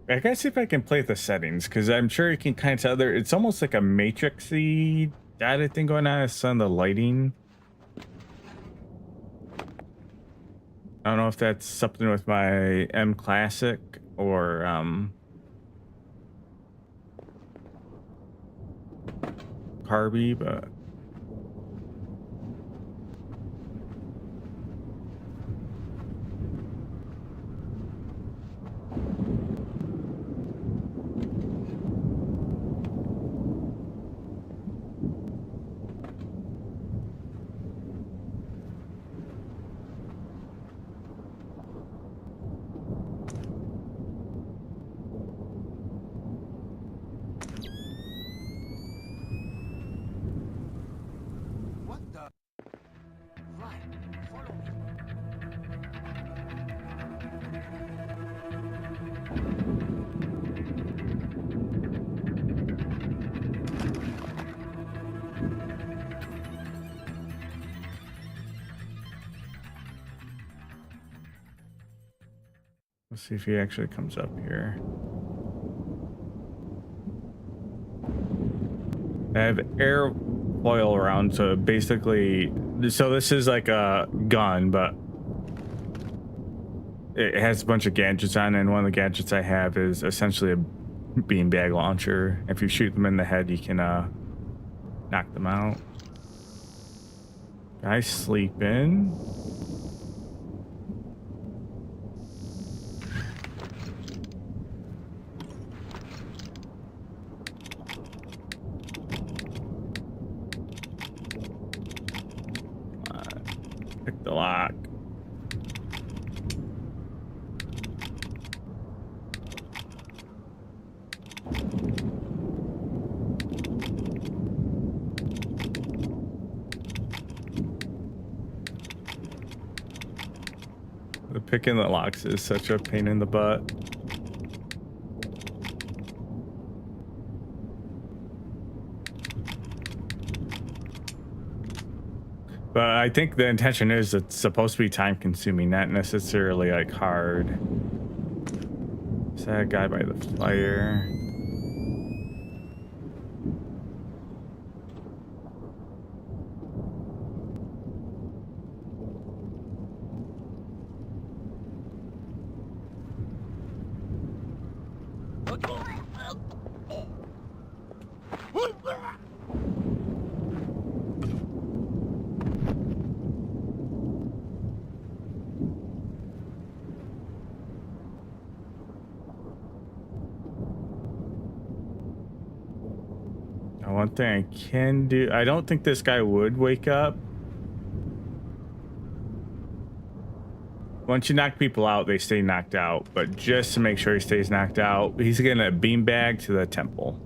I gotta see if I can play with the settings, because I'm sure you can kind of tell there. It's almost like a matrixy data thing going on. It's on the lighting. I don't know if that's something with my M Classic or Carby, but What the? Right. Follow me. let's see if he actually comes up here. I have airfoil around, so basically, so this is like a gun, but it has a bunch of gadgets on it, and one of the gadgets I have is essentially a beanbag launcher. If you shoot them in the head, you can knock them out. Guys sleeping. Pick the lock. The picking the locks is such a pain in the butt. But I think the intention is it's supposed to be time consuming, not necessarily like hard. Is that a guy by the fire? One thing I can do, I don't think this guy would wake up. Once you knock people out, they stay knocked out. But just to make sure he stays knocked out, he's gonna beanbag to the temple.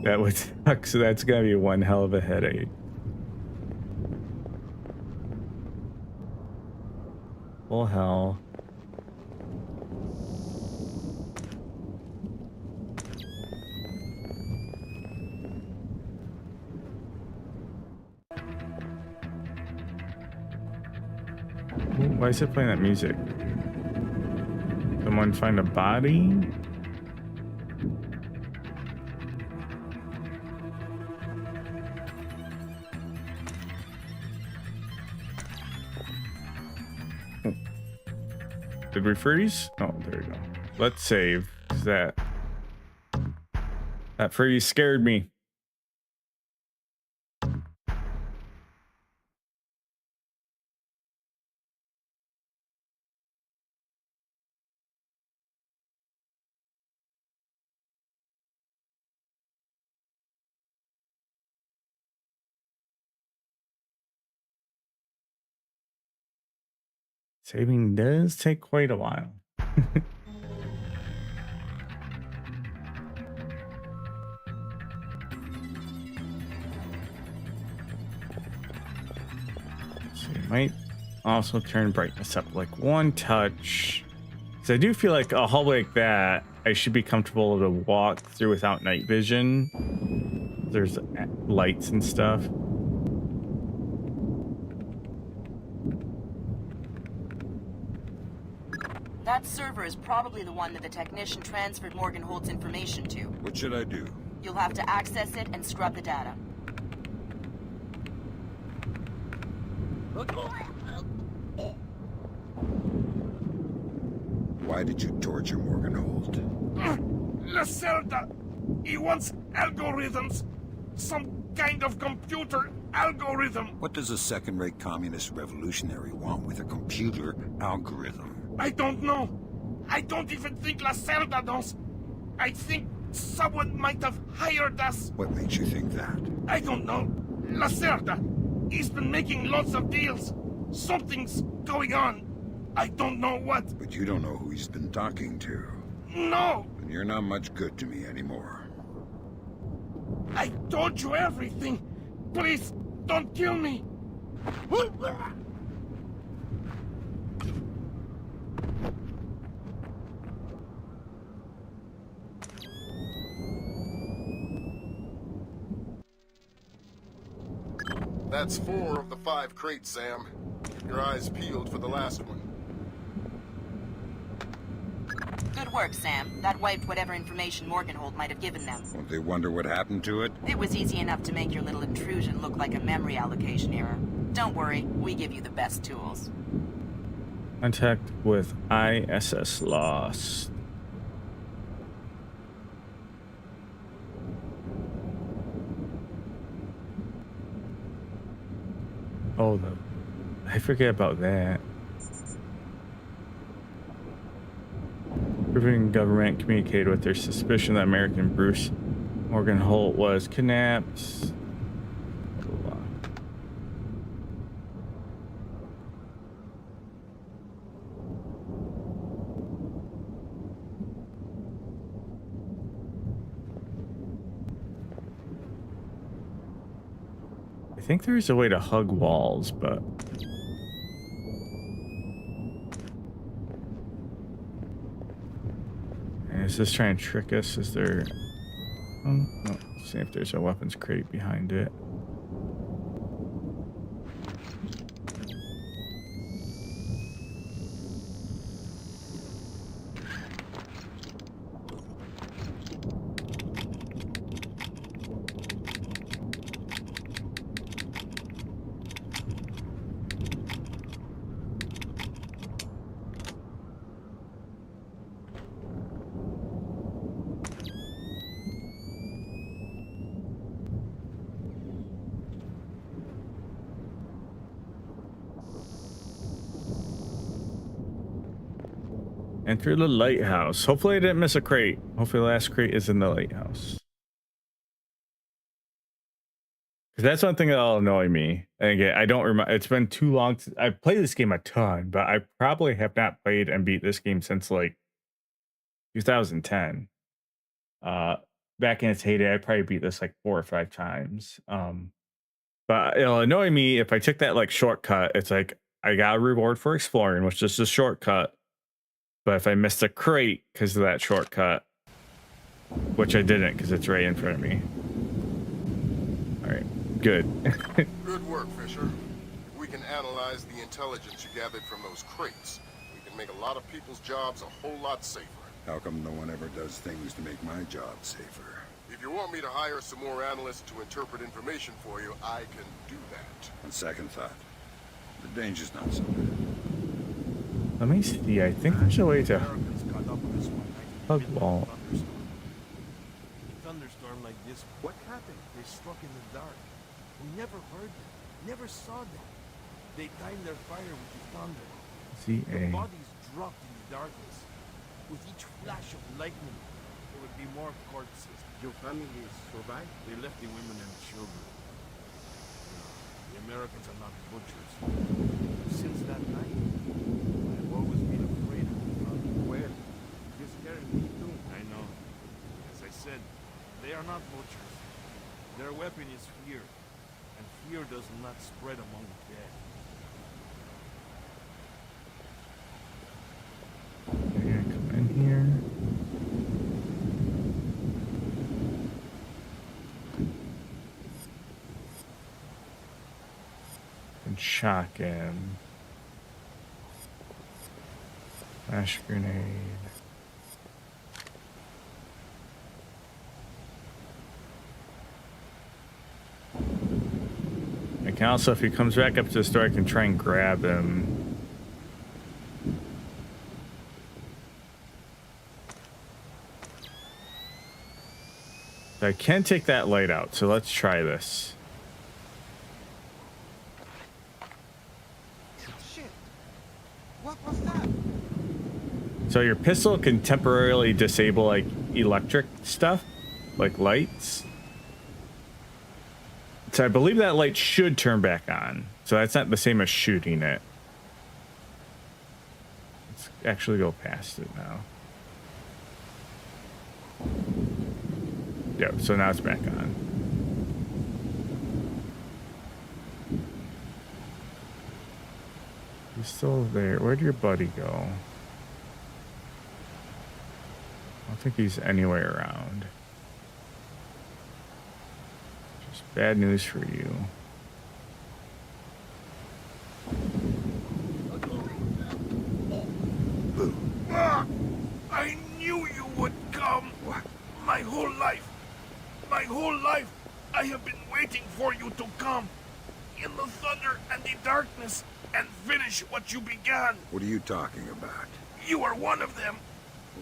That would suck, so that's gonna be one hell of a headache. Full hell. Why is it playing that music? Someone find a body? Did we freeze? Oh, there we go. Let's save. That freeze scared me. Saving does take quite a while. Might also turn brightness up like one touch. So I do feel like a hallway like that, I should be comfortable to walk through without night vision. There's lights and stuff. That server is probably the one that the technician transferred Morgan Holt's information to. What should I do? You'll have to access it and scrub the data. Why did you torture Morgan Holt? Lacerda! He wants algorithms! Some kind of computer algorithm! What does a second-rate communist revolutionary want with a computer algorithm? I don't know. I don't even think Lacerda knows. I think someone might have hired us. What makes you think that? I don't know. Lacerda, he's been making lots of deals. Something's going on. I don't know what. But you don't know who he's been talking to. No! And you're not much good to me anymore. I told you everything. Please, don't kill me. That's 4 of the 5 crates, Sam. Keep your eyes peeled for the last one. Good work, Sam. That wiped whatever information Morgan Holt might have given them. Won't they wonder what happened to it? It was easy enough to make your little intrusion look like a memory allocation error. Don't worry, we give you the best tools. Contact with ISS Lost. Oh, I forget about that. Peruvian government communicated with their suspicion that American Bruce Morgan Holt was kidnapped. I think there is a way to hug walls, but is this trying to trick us? Is there? Oh, no. See if there's a weapons crate behind it. Enter the lighthouse. Hopefully I didn't miss a crate. Hopefully the last crate is in the lighthouse. Because that's one thing that'll annoy me. And again, I don't remember. It's been too long. I've played this game a ton, but I probably have not played and beat this game since like 2010. Back in its heyday, I probably beat this like 4 or 5 times. But it'll annoy me if I took that like shortcut. It's like I got a reward for exploring, which is a shortcut. But if I missed a crate because of that shortcut, which I didn't because it's right in front of me. All right, good. Good work, Fisher. If we can analyze the intelligence you gathered from those crates, we can make a lot of people's jobs a whole lot safer. How come no one ever does things to make my job safer? If you want me to hire some more analysts to interpret information for you, I can do that. On second thought, the danger's not so bad. Let me see. I think there's a way to hug wall. Thunderstorm like this. What happened? They struck in the dark. We never heard them. Never saw them. They timed their fire with the thunder. The bodies dropped in the darkness. With each flash of lightning, there would be more corpses. Your family survived? They left the women and children. No, the Americans are not butchers. Since that night, I've always been afraid of the thunder. Well, you're scaring me too. I know. As I said, they are not butchers. Their weapon is fear, and fear does not spread among the dead. and shock him. Flash grenade. I can also, if he comes back up to the store, I can try and grab him. So I can take that light out, so let's try this. Shit. What was that? So your pistol can temporarily disable like electric stuff, like lights. So I believe that light should turn back on. So that's not the same as shooting it. Let's actually go past it now. Yep, so now it's back on. He's still there. Where'd your buddy go? I don't think he's anywhere around. Just bad news for you. I knew you would come. What? My whole life, I have been waiting for you to come. In the thunder and the darkness, and finish what you began. What are you talking about? You are one of them.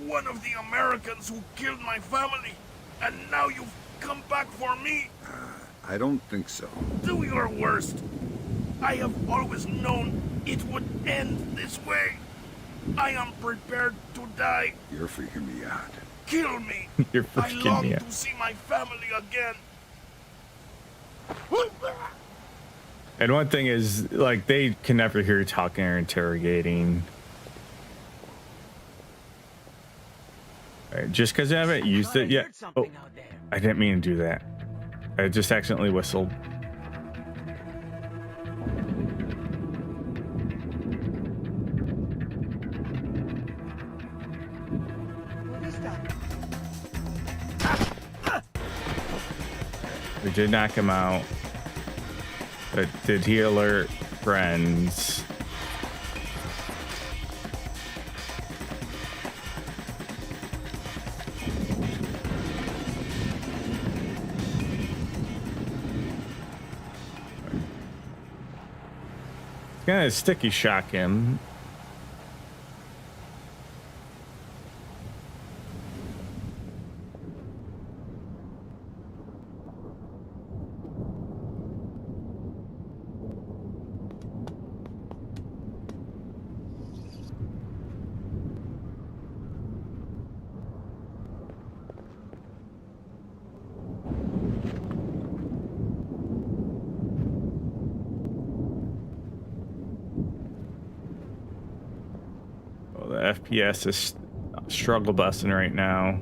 One of the Americans who killed my family. And now you've come back for me. I don't think so. Do your worst. I have always known it would end this way. I am prepared to die. You're freaking me out. Kill me. You're I freaking long me out. to see my family again. And one thing is, like, they can never hear you talking or interrogating. Alright, just because I haven't used it yet. Oh, I didn't mean to do that. I just accidentally whistled. We did knock him out. But did he alert friends? It's gonna sticky shock him. FPS is struggle busting right now.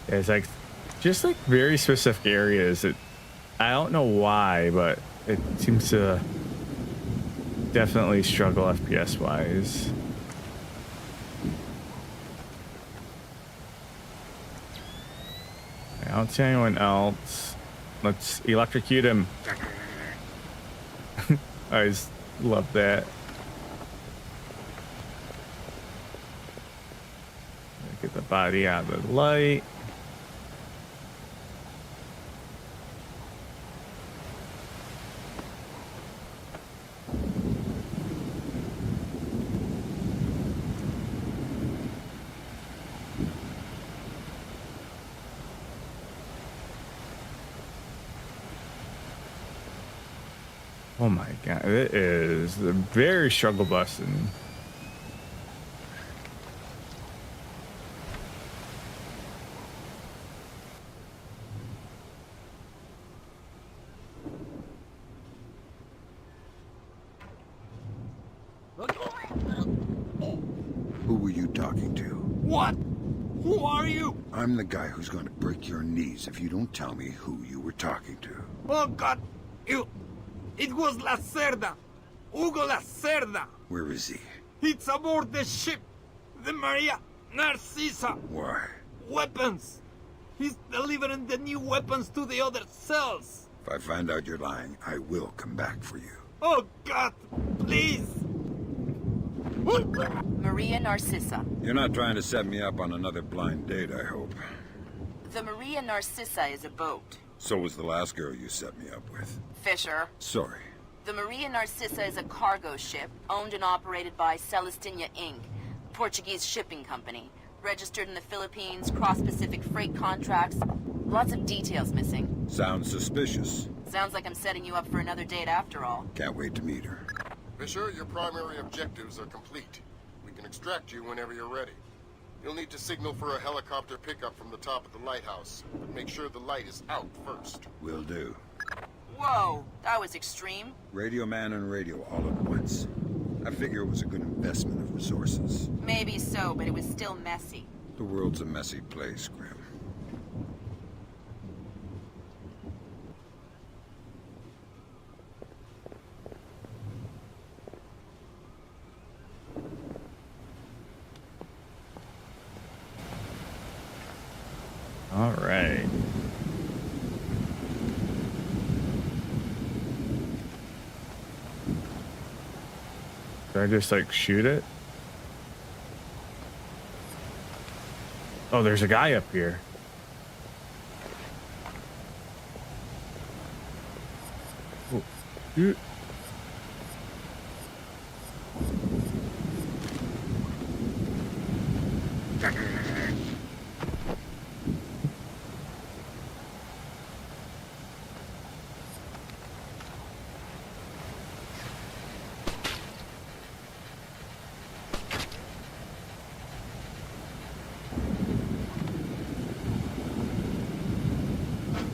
It's like just like very specific areas that I don't know why, but it seems to definitely struggle FPS wise. I don't see anyone else. Let's electrocute him. I just love that. Get the body out of the light. Oh my god, it is very struggle busting. Who were you talking to? What? Who are you? I'm the guy who's going to break your knees if you don't tell me who you were talking to. Oh, God. It was Lacerda. Hugo Lacerda. Where is he? It's aboard the ship. The Maria Narcisa. Why? Weapons. He's delivering the new weapons to the other cells. If I find out you're lying, I will come back for you. Oh, God. Please. Maria Narcissa. You're not trying to set me up on another blind date, I hope. The Maria Narcissa is a boat. So was the last girl you set me up with. Fisher. Sorry. The Maria Narcissa is a cargo ship owned and operated by Celestina Inc., a Portuguese shipping company. Registered in the Philippines, cross-Pacific freight contracts. Lots of details missing. Sounds suspicious. Sounds like I'm setting you up for another date after all. Can't wait to meet her. Fisher, your primary objectives are complete. We can extract you whenever you're ready. You'll need to signal for a helicopter pickup from the top of the lighthouse, but make sure the light is out first. Will do. Whoa, that was extreme. Radio man and radio all at once. I figure it was a good investment of resources. Maybe so, but it was still messy. The world's a messy place, Grim. All right. Should I just like shoot it? Oh, there's a guy up here. Oh, shoot.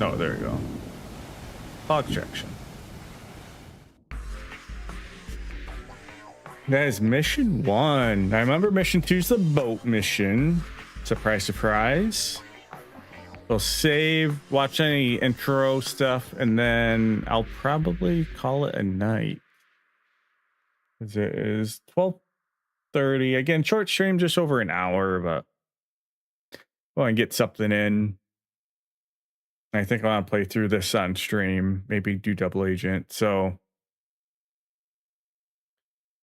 Oh, there we go. Fog projection. That is mission 1. I remember mission 2 is the boat mission. Surprise, surprise. We'll save, watch any intro stuff, and then I'll probably call it a night. It is 12:30. Again, short stream, just over an hour, but go and get something in. I think I want to play through this on stream, maybe do double agent. So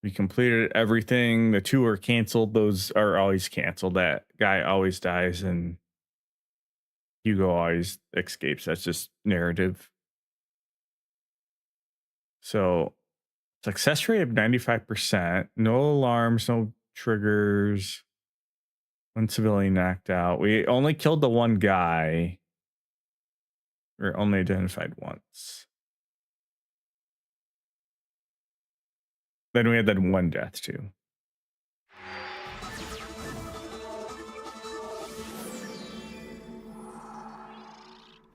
we completed everything. The 2 are canceled. Those are always canceled. That guy always dies and Hugo always escapes. That's just narrative. So success rate of 95%. No alarms, no triggers. 1 civilian knocked out. We only killed the 1 guy. We're only identified once. Then we had that 1 death too.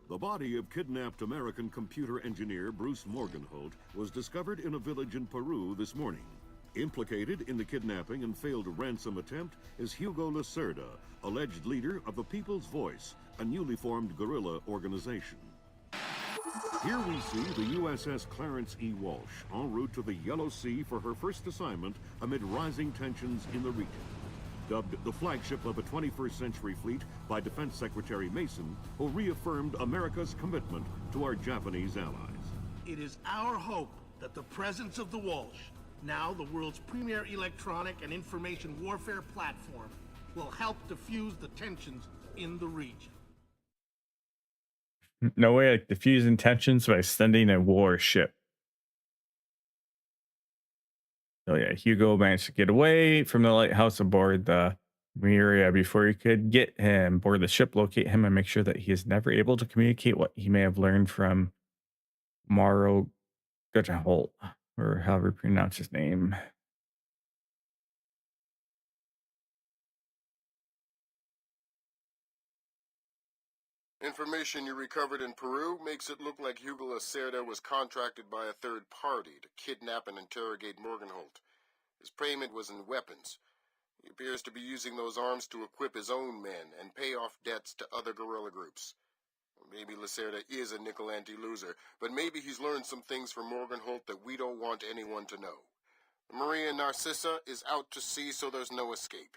The body of kidnapped American computer engineer Bruce Morgenholt was discovered in a village in Peru this morning. Implicated in the kidnapping and failed ransom attempt is Hugo Lacerda, alleged leader of the People's Voice, a newly formed guerrilla organization. Here we see the USS Clarence E. Walsh en route to the Yellow Sea for her first assignment amid rising tensions in the region. Dubbed the flagship of a 21st century fleet by Defense Secretary Mason, who reaffirmed America's commitment to our Japanese allies. It is our hope that the presence of the Walsh, now the world's premier electronic and information warfare platform, will help diffuse the tensions in the region. No way like diffusing tensions by sending a warship. So yeah, Hugo managed to get away from the lighthouse aboard the Miria before you could get him board the ship, locate him, and make sure that he is never able to communicate what he may have learned from Morrow Guttenholt, or however you pronounce his name. Information you recovered in Peru makes it look like Hugo Lacerda was contracted by a third party to kidnap and interrogate Morgenholt. His payment was in weapons. He appears to be using those arms to equip his own men and pay off debts to other guerrilla groups. Maybe Lacerda is a nickel anti-loser, but maybe he's learned some things from Morgenholt that we don't want anyone to know. Maria Narcissa is out to sea, so there's no escape.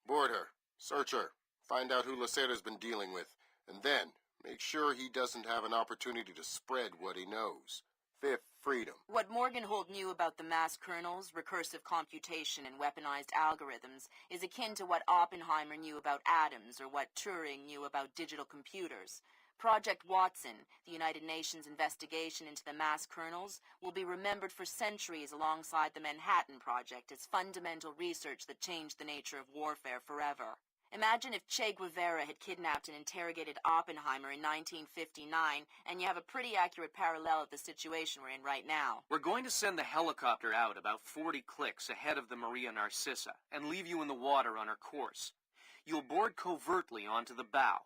Board her, search her, find out who Lacerda's been dealing with, and then make sure he doesn't have an opportunity to spread what he knows. Fifth, freedom. What Morgenholt knew about the mass kernels, recursive computation, and weaponized algorithms is akin to what Oppenheimer knew about atoms or what Turing knew about digital computers. Project Watson, the United Nations investigation into the mass kernels, will be remembered for centuries alongside the Manhattan Project as fundamental research that changed the nature of warfare forever. Imagine if Che Guevara had kidnapped and interrogated Oppenheimer in 1959, and you have a pretty accurate parallel of the situation we're in right now. We're going to send the helicopter out about 40 clicks ahead of the Maria Narcissa and leave you in the water on her course. You'll board covertly onto the bow.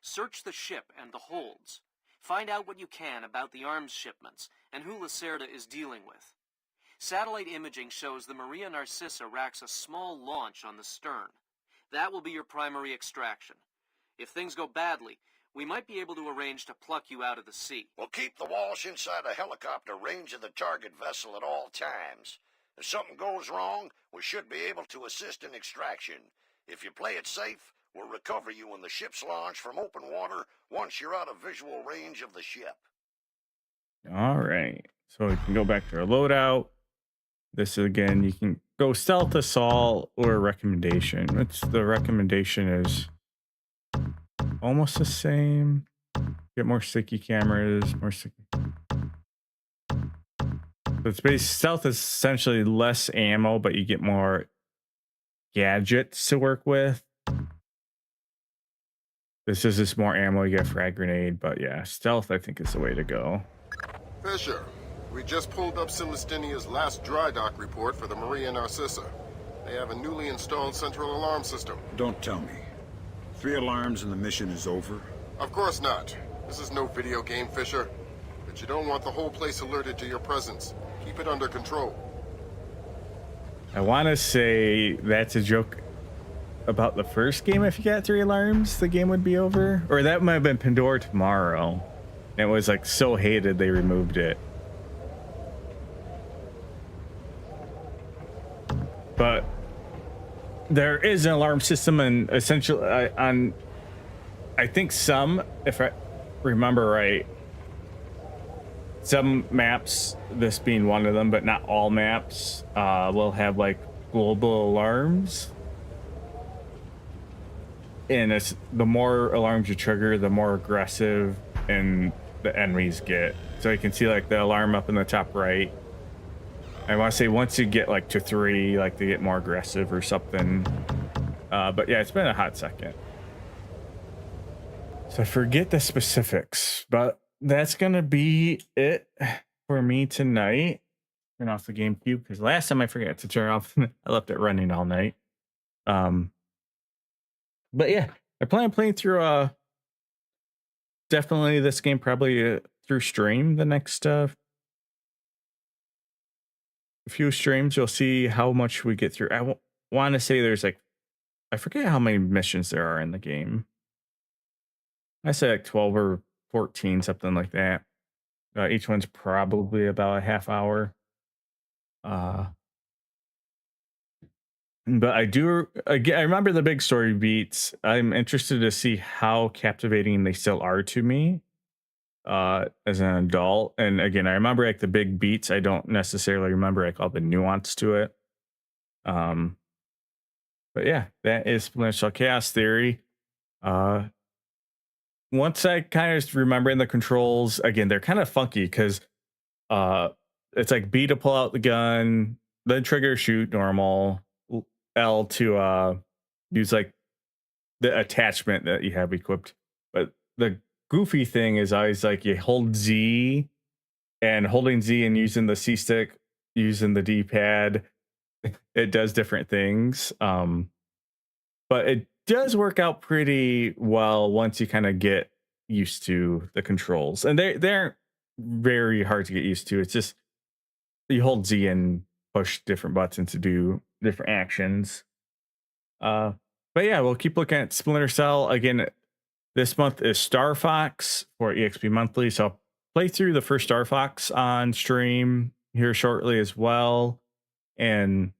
Search the ship and the holds. Find out what you can about the arms shipments and who Lacerda is dealing with. Satellite imaging shows the Maria Narcissa racks a small launch on the stern. That will be your primary extraction. If things go badly, we might be able to arrange to pluck you out of the sea. We'll keep the Walsh inside a helicopter range of the target vessel at all times. If something goes wrong, we should be able to assist in extraction. If you play it safe, we'll recover you when the ship's launched from open water once you're out of visual range of the ship. All right. So we can go back to our loadout. This again, you can go stealth, assault, or recommendation. It's the recommendation is almost the same. Get more sticky cameras, more sticky. So it's based stealth is essentially less ammo, but you get more gadgets to work with. This is just more ammo, you get a frag grenade, but yeah, stealth I think is the way to go. Fisher, we just pulled up Celestinia's last dry dock report for the Maria Narcissa. They have a newly installed central alarm system. Don't tell me. 3 alarms and the mission is over? Of course not. This is no video game, Fisher. But you don't want the whole place alerted to your presence. Keep it under control. I want to say that's a joke about the first game. If you got 3 alarms, the game would be over. Or that might have been Pandora Tomorrow. It was like so hated they removed it. But there is an alarm system, and essentially on I think some, if I remember right, some maps, this being one of them, but not all maps, will have like global alarms. And it's the more alarms you trigger, the more aggressive and the enemies get. So you can see like the alarm up in the top right. I want to say once you get like to 3, like they get more aggressive or something. But yeah, it's been a hot second. So I forget the specifics, but that's gonna be it for me tonight. Turn off the GameCube because last time I forgot to turn off. I left it running all night. But yeah, I plan on playing through definitely this game probably through stream the next few streams. You'll see how much we get through. I want to say there's like, I forget how many missions there are in the game. I say like 12 or 14, something like that. Each one's probably about a half hour. But I remember the big story beats. I'm interested to see how captivating they still are to me as an adult. And again, I remember like the big beats. I don't necessarily remember like all the nuance to it. But yeah, that is Splinter Cell Chaos Theory. Once I kind of remember in the controls, again, they're kind of funky because it's like B to pull out the gun, then trigger shoot normal, L to use like the attachment that you have equipped. But the goofy thing is always like you hold Z, and holding Z and using the C stick, using the D-pad, it does different things. But it does work out pretty well once you kind of get used to the controls, and they aren't very hard to get used to. It's just you hold Z and push different buttons to do different actions. But yeah, we'll keep looking at Splinter Cell again. This month is Star Fox for EXP Monthly, so I'll play through the first Star Fox on stream here shortly as well, and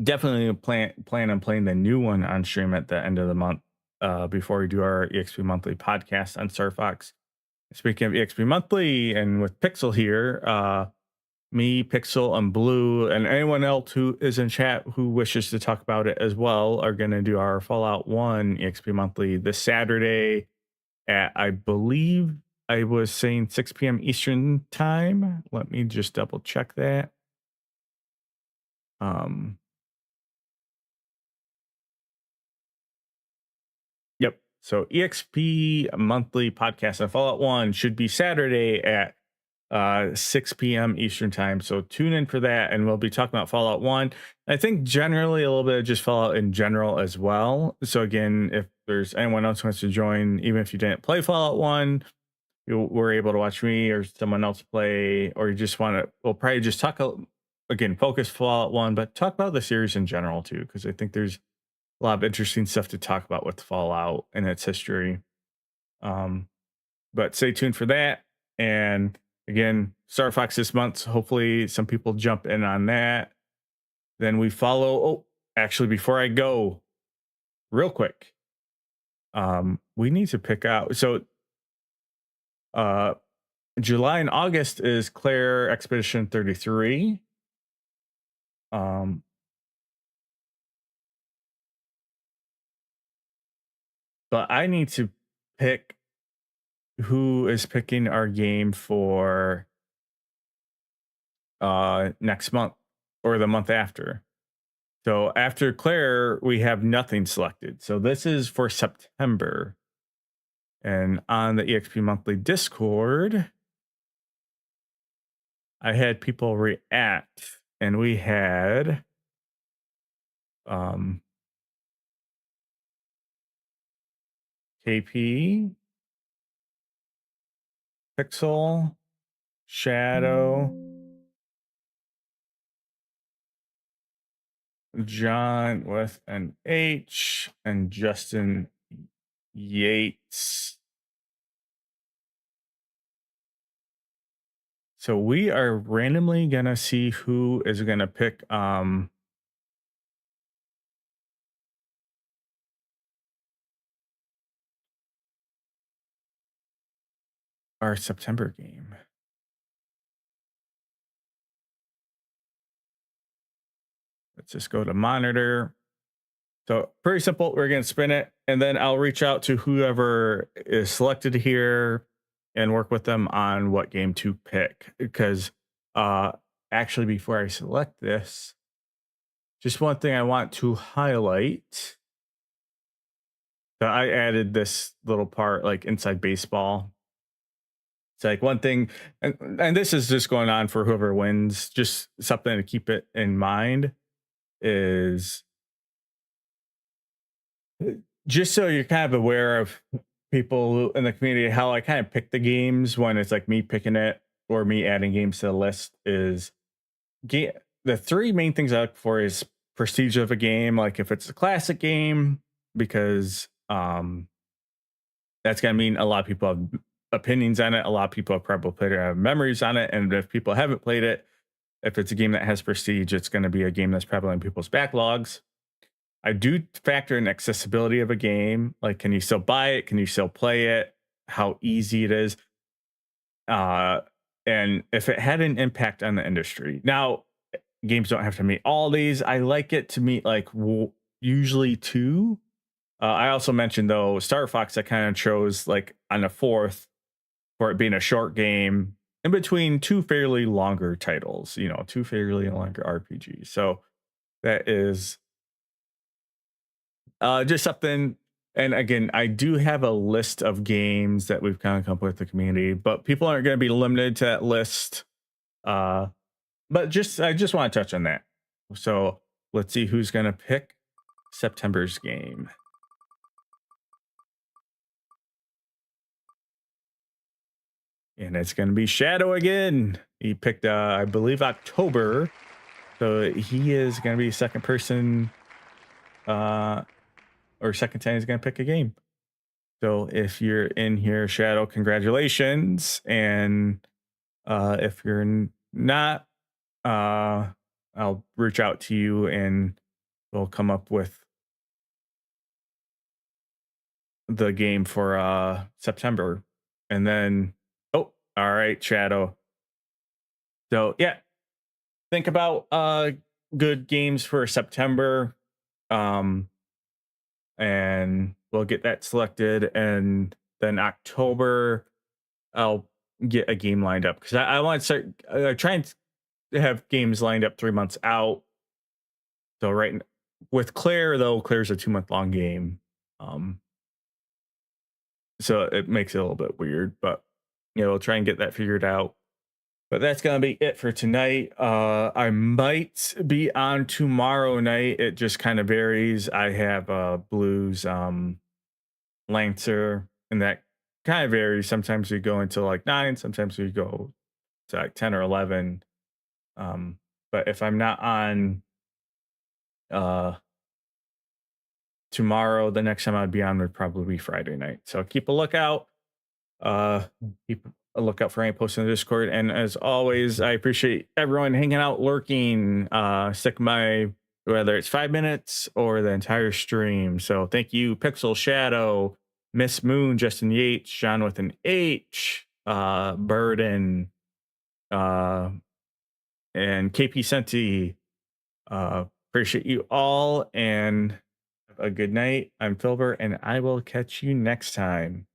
definitely plan on playing the new one on stream at the end of the month before we do our EXP Monthly podcast on Star Fox. Speaking of EXP Monthly, and with Pixel here, me, Pixel, and Blue, and anyone else who is in chat who wishes to talk about it as well, are going to do our Fallout 1 EXP Monthly this Saturday at, I believe I was saying 6 p.m. Eastern time. Let me just double check that. Yep. So EXP Monthly podcast on Fallout 1 should be Saturday at 6 p.m. Eastern time. So tune in for that, and we'll be talking about Fallout 1. I think generally a little bit of just Fallout in general as well. So again, if there's anyone else who wants to join, even if you didn't play Fallout 1, you were able to watch me or someone else play, or you just want to, we'll probably just talk again, focus Fallout 1, but talk about the series in general too, because I think there's a lot of interesting stuff to talk about with Fallout and its history. But stay tuned for that. And again, Star Fox this month, so hopefully some people jump in on that. Then we follow. Oh, actually, before I go, real quick, we need to pick out. So, July and August is Claire Expedition 33. But I need to pick who is picking our game for next month or the month after. So after Claire, we have nothing selected. So this is for September. And on the EXP Monthly Discord, I had people react, and we had KP, Pixel, Shadow, John with an H, and Justin Yates. So we are randomly gonna see who is gonna pick our September game. Let's just go to monitor. So pretty simple. We're going to spin it, and then I'll reach out to whoever is selected here and work with them on what game to pick. Because actually, before I select this, just one thing I want to highlight. So I added this little part like inside baseball. It's like one thing, and this is just going on for whoever wins, just something to keep it in mind is just so you're kind of aware of people in the community, how I kind of pick the games when it's like me picking it or me adding games to the list is the three main things I look for is prestige of a game. Like if it's a classic game, because that's going to mean a lot of people have opinions on it. A lot of people have probably played it, have memories on it. And if people haven't played it, if it's a game that has prestige, it's going to be a game that's probably in people's backlogs. I do factor in accessibility of a game. Like, can you still buy it? Can you still play it? How easy it is? And if it had an impact on the industry. Now, games don't have to meet all these. I like it to meet like usually 2. I also mentioned though, Star Fox, I kind of chose like on a 4th for it being a short game in between 2 fairly longer titles, 2 fairly longer RPGs. So that is just something. And again, I do have a list of games that we've kind of come up with the community, but people aren't going to be limited to that list. But I just want to touch on that. So let's see who's going to pick September's game. And it's going to be Shadow again. He picked, I believe, October. So he is going to be second person or second time he's gonna pick a game. So if you're in here, Shadow, congratulations. And if you're not, I'll reach out to you and we'll come up with the game for September. And then, oh, all right, Shadow. So yeah, think about good games for September. And we'll get that selected, and then October I'll get a game lined up because I want to start trying to have games lined up 3 months out. So with Claire though, Claire's a 2-month long game, so it makes it a little bit weird, but we'll try and get that figured out. But that's gonna be it for tonight. I might be on tomorrow night. It just kind of varies. I have Blues Lancer, and that kind of varies. Sometimes we go until like 9, sometimes we go to like 10 or 11. But if I'm not on tomorrow, the next time I'd be on would probably be Friday night. So keep a lookout. Keep a lookout for any posts in the Discord. And as always, I appreciate everyone hanging out, lurking, stick my, whether it's 5 minutes or the entire stream. So thank you, Pixel Shadow, Miss Moon, Justin Yates, John with an H, Burden, and KP Senti. Appreciate you all and have a good night. I'm Filbert, and I will catch you next time.